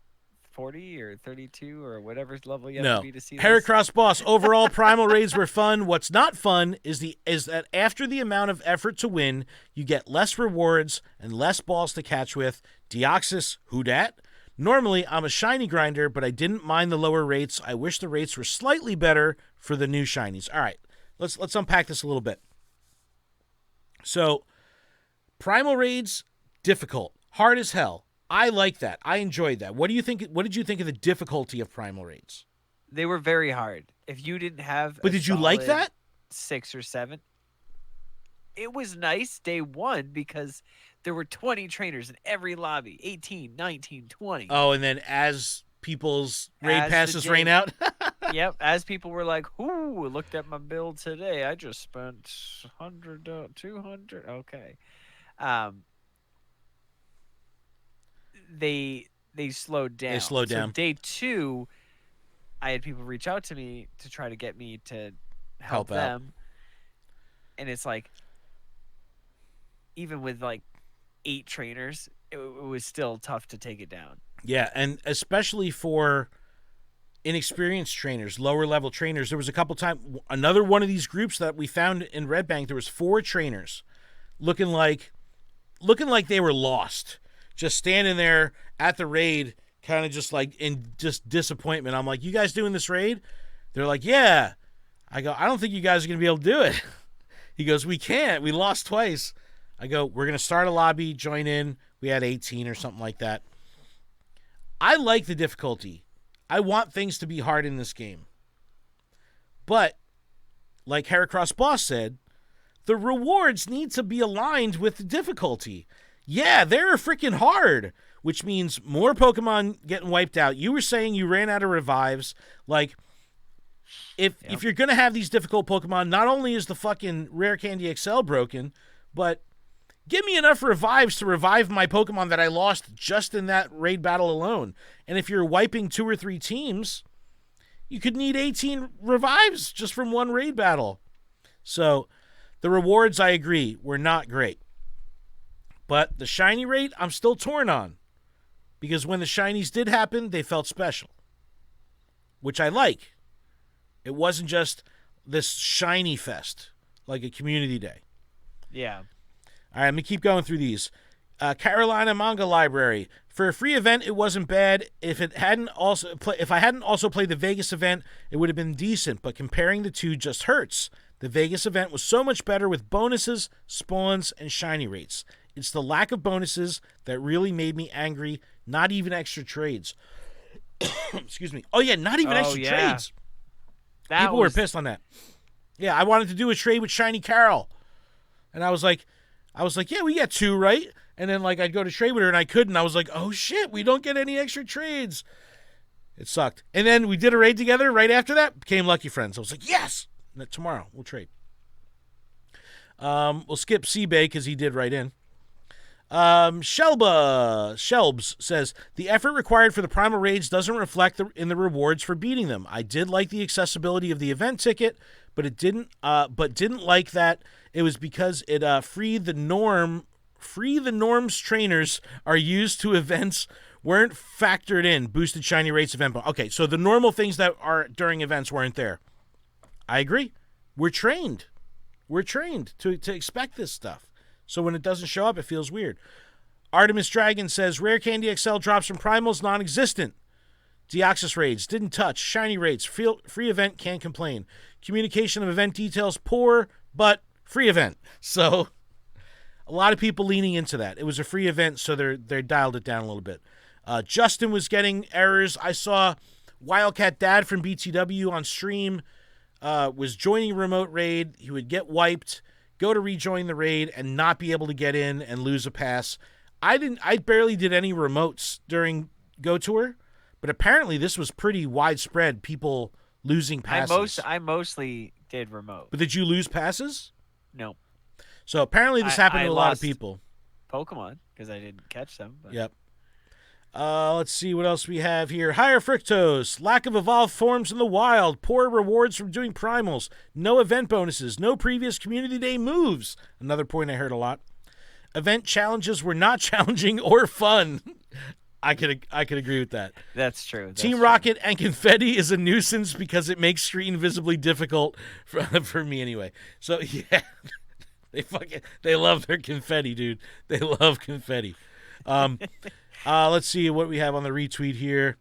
B: 40, or 32, or whatever level you have to be to see this?
A: Heracross Boss. Overall, Primal Raids were fun. What's not fun is that after the amount of effort to win, you get less rewards and less balls to catch with. Deoxys, who dat? Normally, I'm a shiny grinder, but I didn't mind the lower rates. I wish the rates were slightly better for the new shinies. All right, let's unpack this a little bit. So, Primal Raids, difficult, hard as hell. I like that. I enjoyed that. What do you think? What did you think of the difficulty of Primal Raids?
B: They were very hard. If you didn't have,
A: but did you like that?
B: 6 or 7. It was nice day one because there were 20 trainers in every lobby. 18, 19, 20.
A: Oh, and then as people's raid passes rain out.
B: Yep. As people were like, "Ooh, looked at my build today. I just spent 100, 200." Okay. They slowed down.
A: They slowed down.
B: So day 2, I had people reach out to me to try to get me to help them. And it's like, even with like 8 trainers, it was still tough to take it down.
A: Yeah, and especially for inexperienced trainers, lower level trainers. There was a couple times, another one of these groups that we found in Red Bank, there was 4 trainers looking like they were lost. Just standing there at the raid, kind of just like in just disappointment. I'm like, "You guys doing this raid?" They're like, "Yeah." I go, "I don't think you guys are going to be able to do it." He goes, "We can't. We lost twice." I go, "We're going to start a lobby, join in." We had 18 or something like that. I like the difficulty. I want things to be hard in this game. But, like Heracross Boss said, the rewards need to be aligned with the difficulty. Yeah, they're freaking hard, which means more Pokemon getting wiped out. You were saying you ran out of revives. Like, if you're going to have these difficult Pokemon, not only is the fucking Rare Candy XL broken, but give me enough revives to revive my Pokemon that I lost just in that raid battle alone. And if you're wiping 2 or 3 teams, you could need 18 revives just from one raid battle. So, the rewards, I agree, were not great. But the shiny rate, I'm still torn on. Because when the shinies did happen, they felt special. Which I like. It wasn't just this shiny fest like a community day.
B: Yeah.
A: All right, I'm going to keep going through these. Carolina Manga Library. For a free event, it wasn't bad. If I hadn't also played the Vegas event, it would have been decent, but comparing the two just hurts. The Vegas event was so much better with bonuses, spawns, and shiny rates. It's the lack of bonuses that really made me angry, not even extra trades. Excuse me. Oh, yeah, not even extra trades. People were pissed on that. Yeah, I wanted to do a trade with Shiny Carol. And I was like, yeah, we get 2, right? And then, like, I'd go to trade with her, and I couldn't. I was like, oh, shit, we don't get any extra trades. It sucked. And then we did a raid together right after that. Became Lucky Friends. I was like, yes! And then tomorrow, we'll trade. We'll skip Seabay because he did write in. Shelbs says, the effort required for the primal raids doesn't reflect in the rewards for beating them. I did like the accessibility of the event ticket, but didn't like that it was because it free the norms trainers are used to events weren't factored in. Boosted shiny rates event. Okay, so the normal things that are during events weren't there. I agree. We're trained to expect this stuff. So when it doesn't show up, it feels weird. Artemis Dragon says, Rare Candy XL drops from Primals, non-existent. Deoxys raids, didn't touch. Shiny rates, free event, can't complain. Communication of event details, poor, but free event. So a lot of people leaning into that. It was a free event, so they dialed it down a little bit. Justin was getting errors. I saw Wildcat Dad from BTW on stream was joining remote raid. He would get wiped, go to rejoin the raid, and not be able to get in and lose a pass. I barely did any remotes during Go Tour, but apparently this was pretty widespread, people losing passes.
B: I mostly did remote.
A: But did you lose passes?
B: No.
A: So apparently this happened to a lot of people.
B: Pokemon, because I didn't catch them. But.
A: Yep. Let's see what else we have here. Higher fructose, lack of evolved forms in the wild, poor rewards from doing primals, no event bonuses, no previous community day moves. Another point I heard a lot. Event challenges were not challenging or fun. I could agree with that.
B: That's true.
A: Team Rocket and confetti is a nuisance because it makes screen visibly difficult for me anyway. So yeah, they love their confetti, dude. They love confetti. Let's see what we have on the retweet here.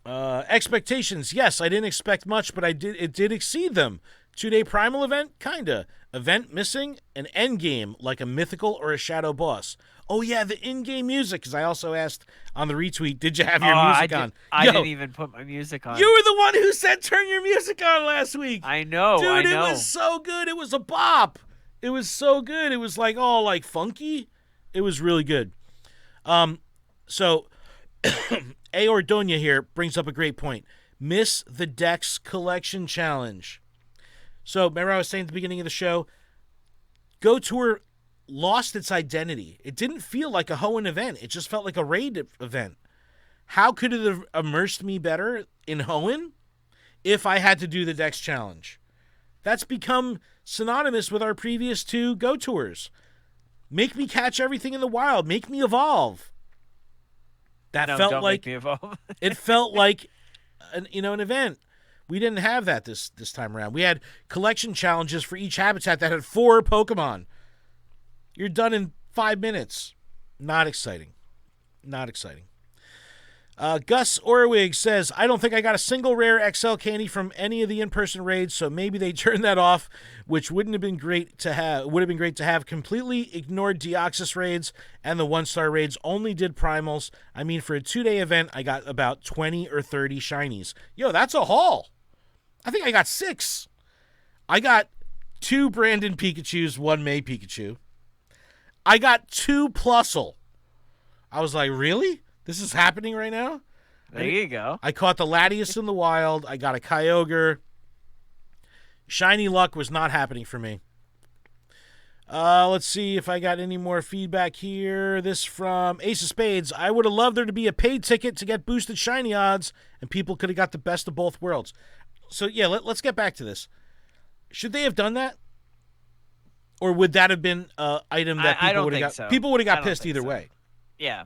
A: Expectations. Yes, I didn't expect much, but it did exceed them. 2-day primal event? Kinda. Event missing? An end game, like a mythical or a shadow boss. Oh, yeah, the in-game music, because I also asked on the retweet, did you have your music on?
B: I didn't even put my music on.
A: You were the one who said turn your music on last week.
B: I know,
A: Dude, it was so good. It was a bop. It was so good. It was like all like funky. It was really good. So Aordonia here brings up a great point. Miss the Dex Collection Challenge. So remember I was saying at the beginning of the show, Go Tour lost its identity. It didn't feel like a Hoenn event. It just felt like a raid event. How could it have immersed me better in Hoenn if I had to do the Dex Challenge? That's become synonymous with our previous 2 Go Tours. Make me catch everything in the wild. Make me evolve.
B: Don't make me evolve.
A: It felt like an event. We didn't have that this time around. We had collection challenges for each habitat that had 4 Pokemon. You're done in 5 minutes. Not exciting. Not exciting. Gus Orwig says, I don't think I got a single rare XL candy from any of the in-person raids, so maybe they turned that off, which would have been great to have. Completely ignored Deoxys raids, and the 1-star raids only did primals. I mean, for a 2-day event, I got about 20 or 30 shinies. Yo, that's a haul. I think I got 6. I got 2 Brandon Pikachus, 1 May Pikachu. I got 2 Plusle. I was like, really? This is happening right now?
B: There you go.
A: I caught the Latias in the wild. I got a Kyogre. Shiny luck was not happening for me. Let's see if I got any more feedback here. This from Ace of Spades. I would have loved there to be a paid ticket to get boosted shiny odds, and people could have got the best of both worlds. So, yeah, let's get back to this. Should they have done that? Or would that have been an item that people would have got?
B: So.
A: People would have got pissed either way.
B: Yeah.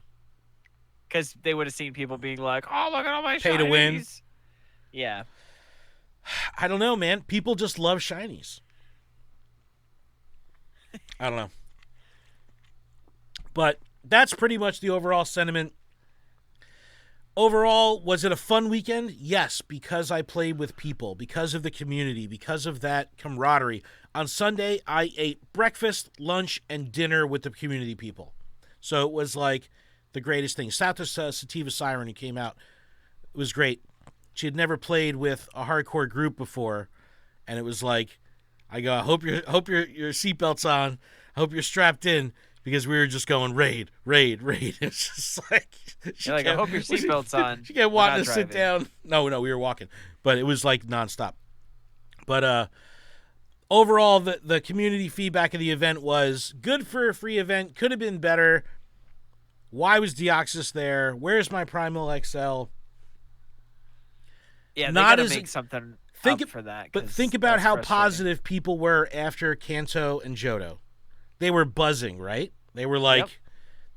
B: Because they would have seen people being like, oh, look at all my shinies.
A: Pay to win.
B: Yeah.
A: I don't know, man. People just love shinies. I don't know. But that's pretty much the overall sentiment. Overall, was it a fun weekend? Yes, because I played with people, because of the community, because of that camaraderie. On Sunday, I ate breakfast, lunch, and dinner with the community people. So it was like the greatest thing. Shout out to Sativa Siren, who came out. It was great. She had never played with a hardcore group before, and it was like, I go, I hope your seatbelt's on. I hope you're strapped in, because we were just going raid. It's just like,
B: You're like, I hope your seatbelt's on.
A: She kept wanting to sit down. No, we were walking, but it was like nonstop. But overall, the community feedback of the event was good for a free event. Could have been better. Why was Deoxys there? Where's my Primal XL?
B: Yeah, they gotta make something up for that.
A: But think about how positive people were after Kanto and Johto. They were buzzing, right? They were like, yep.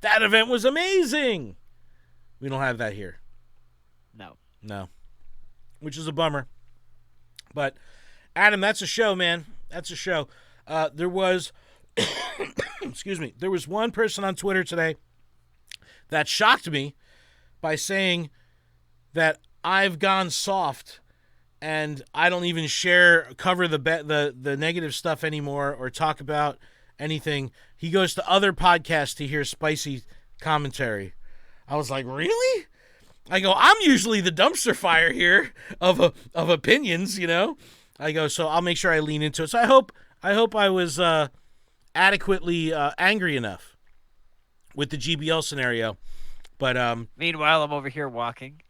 A: That event was amazing. We don't have that here. No. Which is a bummer. But, Adam, that's a show, man. That's a show. There was, excuse me, there was one person on Twitter today that shocked me by saying that I've gone soft and I don't even cover the negative stuff anymore or talk about anything. He goes to other podcasts to hear spicy commentary. I was like, really? I go, I'm usually the dumpster fire here of opinions, you know? I go, so I'll make sure I lean into it. So I hope I was adequately angry enough with the GBL scenario. But
B: meanwhile, I'm over here walking.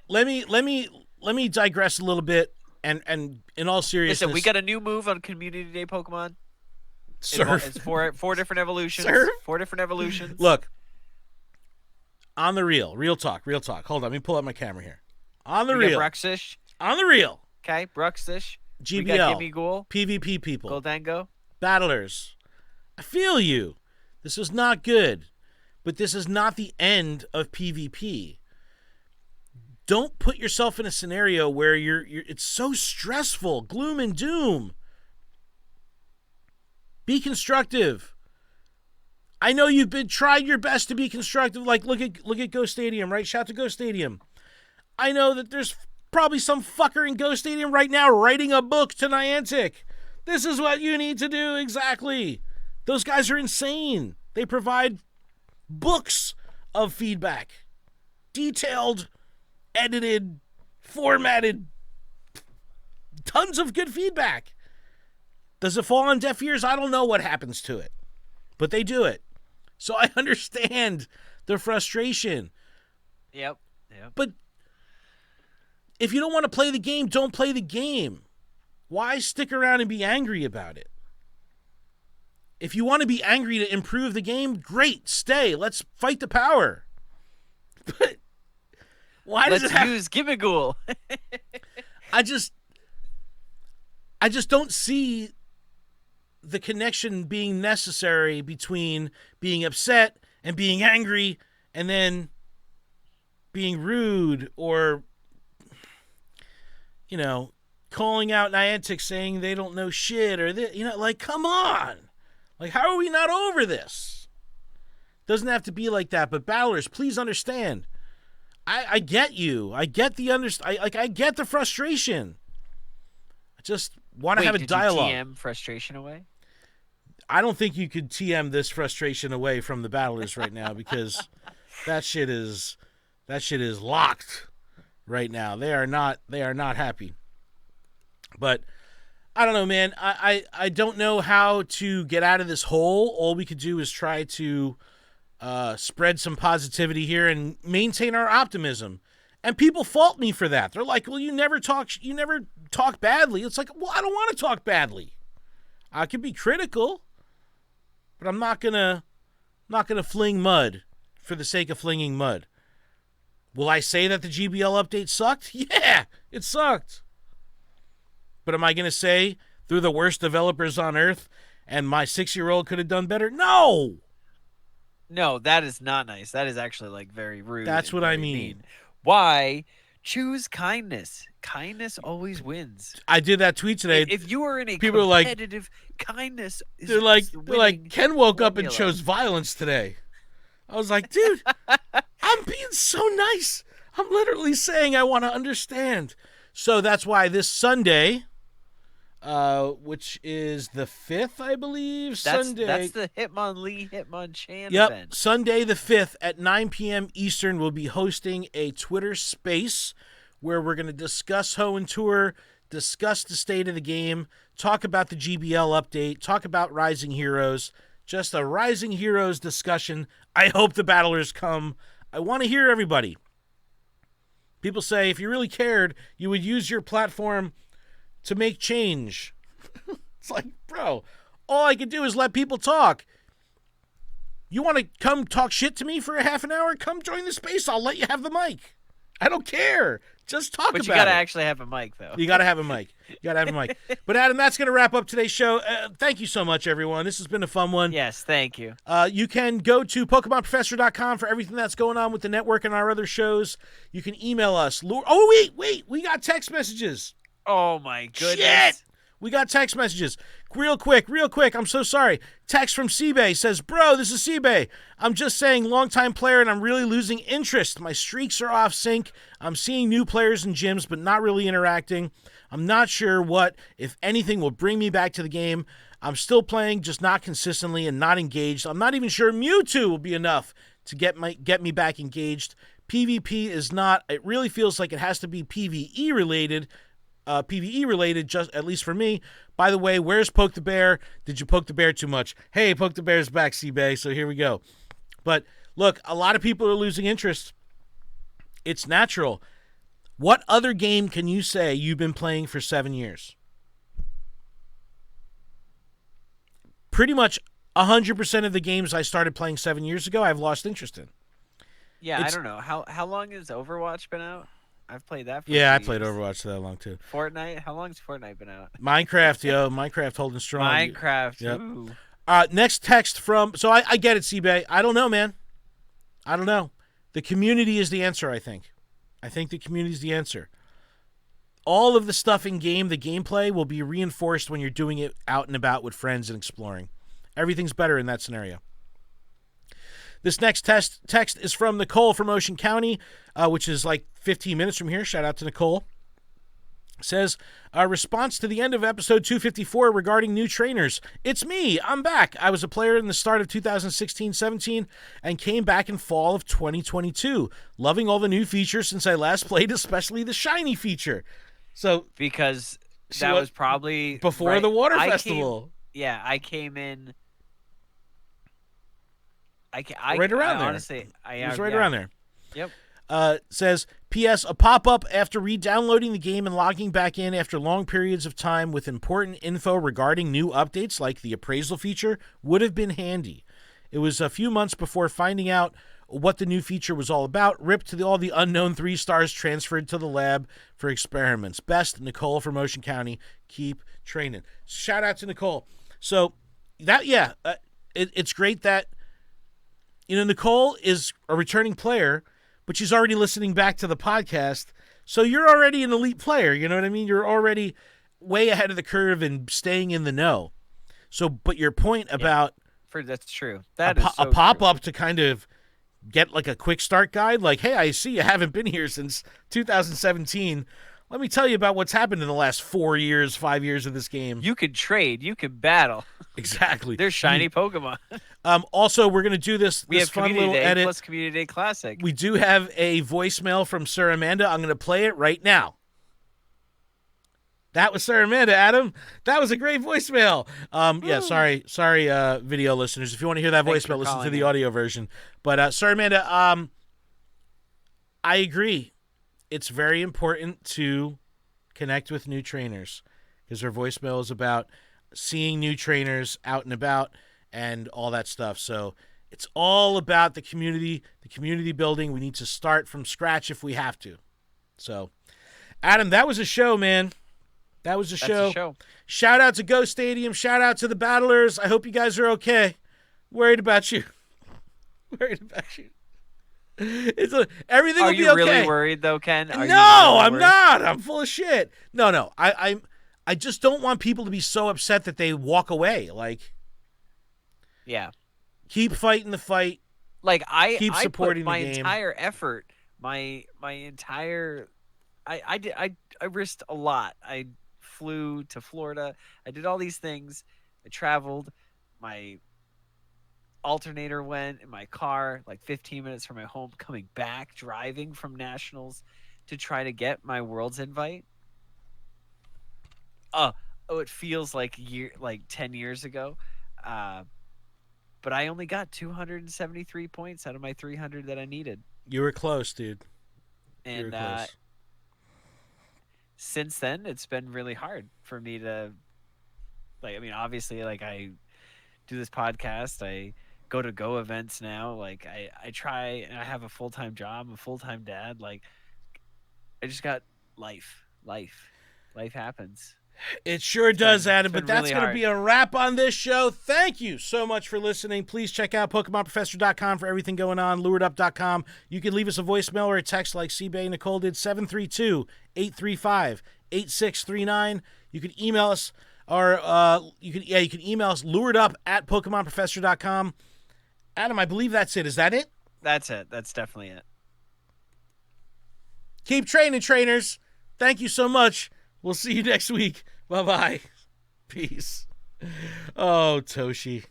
A: let me digress a little bit and in all seriousness.
B: Listen, we got a new move on Community Day Pokemon.
A: Surf.
B: It's four different evolutions.
A: Surf?
B: 4 different evolutions.
A: Look, on the real talk. Hold on, let me pull up my camera here. On the real.
B: Bruxish.
A: On the real.
B: Okay, Bruxish.
A: GBL.
B: We got Gimmighoul.
A: PvP people.
B: Goldango.
A: Battlers. I feel you. This is not good. But this is not the end of PvP. Don't put yourself in a scenario where it's so stressful, gloom and doom. Be constructive. I know you've tried your best to be constructive. Like look at Go Stadium, right? Shout out to Go Stadium. I know that there's probably some fucker in Go Stadium right now writing a book to Niantic. This is what you need to do exactly. Those guys are insane. They provide books of feedback. Detailed, edited, formatted, tons of good feedback. Does it fall on deaf ears? I don't know what happens to it, but they do it. So I understand the frustration.
B: Yep.
A: But if you don't want to play the game, don't play the game. Why stick around and be angry about it? If you want to be angry to improve the game, great, stay. Let's fight the power. But why does
B: Let's use Gimmighoul.
A: I just don't see the connection being necessary between being upset and being angry and then being rude or, you know, calling out Niantic saying they don't know shit or this, you know, like, come on. Like, how are we not over this? Doesn't have to be like that, but battlers, please understand. I get you. I get I get the frustration. I just want to have a dialogue.
B: Did you TM frustration away?
A: I don't think you could TM this frustration away from the battlers right now because that shit is locked right now. They are not happy. But I don't know, man. I don't know how to get out of this hole. All we could do is try to spread some positivity here and maintain our optimism. And people fault me for that. They're like, "Well, you never talk badly." It's like, well, I don't want to talk badly. I can be critical, but I'm not gonna fling mud for the sake of flinging mud. Will I say that the GBL update sucked? Yeah, it sucked. But am I gonna say they're the worst developers on earth and my 6-year-old could have done better? No.
B: No, that is not nice. That is actually like very rude.
A: That's what I mean.
B: Why Choose kindness. Kindness always wins.
A: I did that tweet today.
B: If you are in a
A: people are like,
B: competitive, kindness is
A: they're like, Ken woke up and
B: formula.
A: chose violence today. I was like, dude, I'm being so nice. I'm literally saying I want to understand. So that's why this Sunday, which is the 5th, I believe.
B: That's the Hitmonchan event.
A: Sunday the 5th at 9 p.m. Eastern, we'll be hosting a Twitter space where we're going to discuss Hoenn Tour, discuss the state of the game, talk about the GBL update, talk about Rising Heroes, just a Rising Heroes discussion. I hope the battlers come. I want to hear everybody. People say if you really cared, you would use your platform to make change. It's like, bro, all I could do is let people talk. You want to come talk shit to me for a half an hour? Come join the space. I'll let you have the mic. I don't care. Just talk about it.
B: But you got to actually have a mic, though.
A: You got to have a mic. But, Adam, that's going to wrap up today's show. Thank you so much, everyone. This has been a fun one.
B: Yes, thank you.
A: You can go to PokemonProfessor.com for everything that's going on with the network and our other shows. You can email us. Oh, wait. We got text messages.
B: Oh, my goodness.
A: Shit! We got text messages. Real quick. I'm so sorry. Text from Seabay says, bro, this is Seabay. I'm just saying, longtime player, and I'm really losing interest. My streaks are off sync. I'm seeing new players in gyms, but not really interacting. I'm not sure what, if anything, will bring me back to the game. I'm still playing, just not consistently and not engaged. I'm not even sure Mewtwo will be enough to get me back engaged. PvP is not. It really feels like it has to be PvE related. Just at least for me. By the way, where's Poke the Bear? Did you poke the bear too much? Hey, Poke the Bear's back, C-Bay, so here we go. But look, a lot of people are losing interest. It's natural. What other game can you say you've been playing for 7 years? Pretty much 100% of the games I started playing 7 years ago, I've lost interest in.
B: Yeah, I don't know. How long has Overwatch been out? I've played that for
A: I played Overwatch that long too.
B: Fortnite? How long has Fortnite been out?
A: Minecraft, Minecraft holding strong.
B: Minecraft,
A: yep.
B: Ooh.
A: Next text from... So I get it, C-Bay. I don't know, man. I don't know. The community is the answer, I think. I think the community is the answer. All of the stuff in-game, the gameplay, will be reinforced when you're doing it out and about with friends and exploring. Everything's better in that scenario. This next text is from Nicole from Ocean County, which is like 15 minutes from here. Shout out to Nicole. Says, a response to the end of episode 254 regarding new trainers. It's me. I'm back. I was a player in the start of 2016-17 and came back in fall of 2022. Loving all the new features since I last played, especially the shiny feature. So
B: because that was probably
A: before the Water Festival.
B: I came in...
A: right around there.
B: Honestly,
A: it was right around there.
B: Yep.
A: Says, P.S. A pop-up after re-downloading the game and logging back in after long periods of time with important info regarding new updates like the appraisal feature would have been handy. It was a few months before finding out what the new feature was all about. Rip to all the unknown 3 stars transferred to the lab for experiments. Best, Nicole from Ocean County. Keep training. Shout out to Nicole. So, it's great that Nicole is a returning player, but she's already listening back to the podcast. So you're already an elite player. You know what I mean? You're already way ahead of the curve and staying in the know. So, but your point about
B: that's true.
A: A pop-up to kind of get like a quick start guide, like, hey, I see you haven't been here since 2017. Let me tell you about what's happened in the last 4 years, 5 years of this game.
B: You could trade. You could battle.
A: Exactly.
B: They're shiny Pokemon.
A: Also, we're going to do this
B: We have
A: fun
B: Community
A: little
B: Day
A: edit.
B: plus Community Day Classic.
A: We do have a voicemail from Sir Amanda. I'm going to play it right now. That was Sir Amanda, Adam. That was a great voicemail. Sorry, video listeners. If you want to hear that voicemail, listen to the audio version. But Sir Amanda, I agree. It's very important to connect with new trainers because her voicemail is about seeing new trainers out and about and all that stuff. So it's all about the community building. We need to start from scratch if we have to. So, Adam, that was a show, man. That was a show. Shout out to Go Stadium. Shout out to the battlers. I hope you guys are okay. Worried about you. Everything
B: Are
A: will be
B: you
A: okay.
B: really worried though, Ken? Are you
A: No,
B: really
A: I'm
B: worried?
A: not. I'm full of shit. No. I just don't want people to be so upset that they walk away. Like,
B: Yeah.
A: keep fighting the fight.
B: Like
A: Keep
B: I put
A: supporting the
B: my
A: game.
B: entire effort, my entire I risked a lot. I flew to Florida. I did all these things. I traveled. My alternator went in my car like 15 minutes from my home, coming back, driving from nationals to try to get my Worlds invite. Oh, it feels like 10 years ago. Uh, but I only got 273 points out of my 300 that I needed.
A: You were close, dude. You were
B: And
A: close.
B: since then, it's been really hard for me to, like, I mean, obviously, like, I do this podcast. I go to Go events now. Like, I try, and I have a full-time job, a full-time dad. Like, I just got life. Life happens.
A: It sure does, Adam,
B: It's been
A: but that's
B: really
A: going to
B: hard.
A: be a wrap on this show. Thank you so much for listening. Please check out PokemonProfessor.com for everything going on, LuredUp.com. You can leave us a voicemail or a text like C-Bay Nicole did, 732-835-8639. You can email us, or you can email us, luredup@PokemonProfessor.com. Adam, I believe that's it. Is that it?
B: That's it. That's definitely it.
A: Keep training, trainers. Thank you so much. We'll see you next week. Bye-bye. Peace. Oh, Toshi.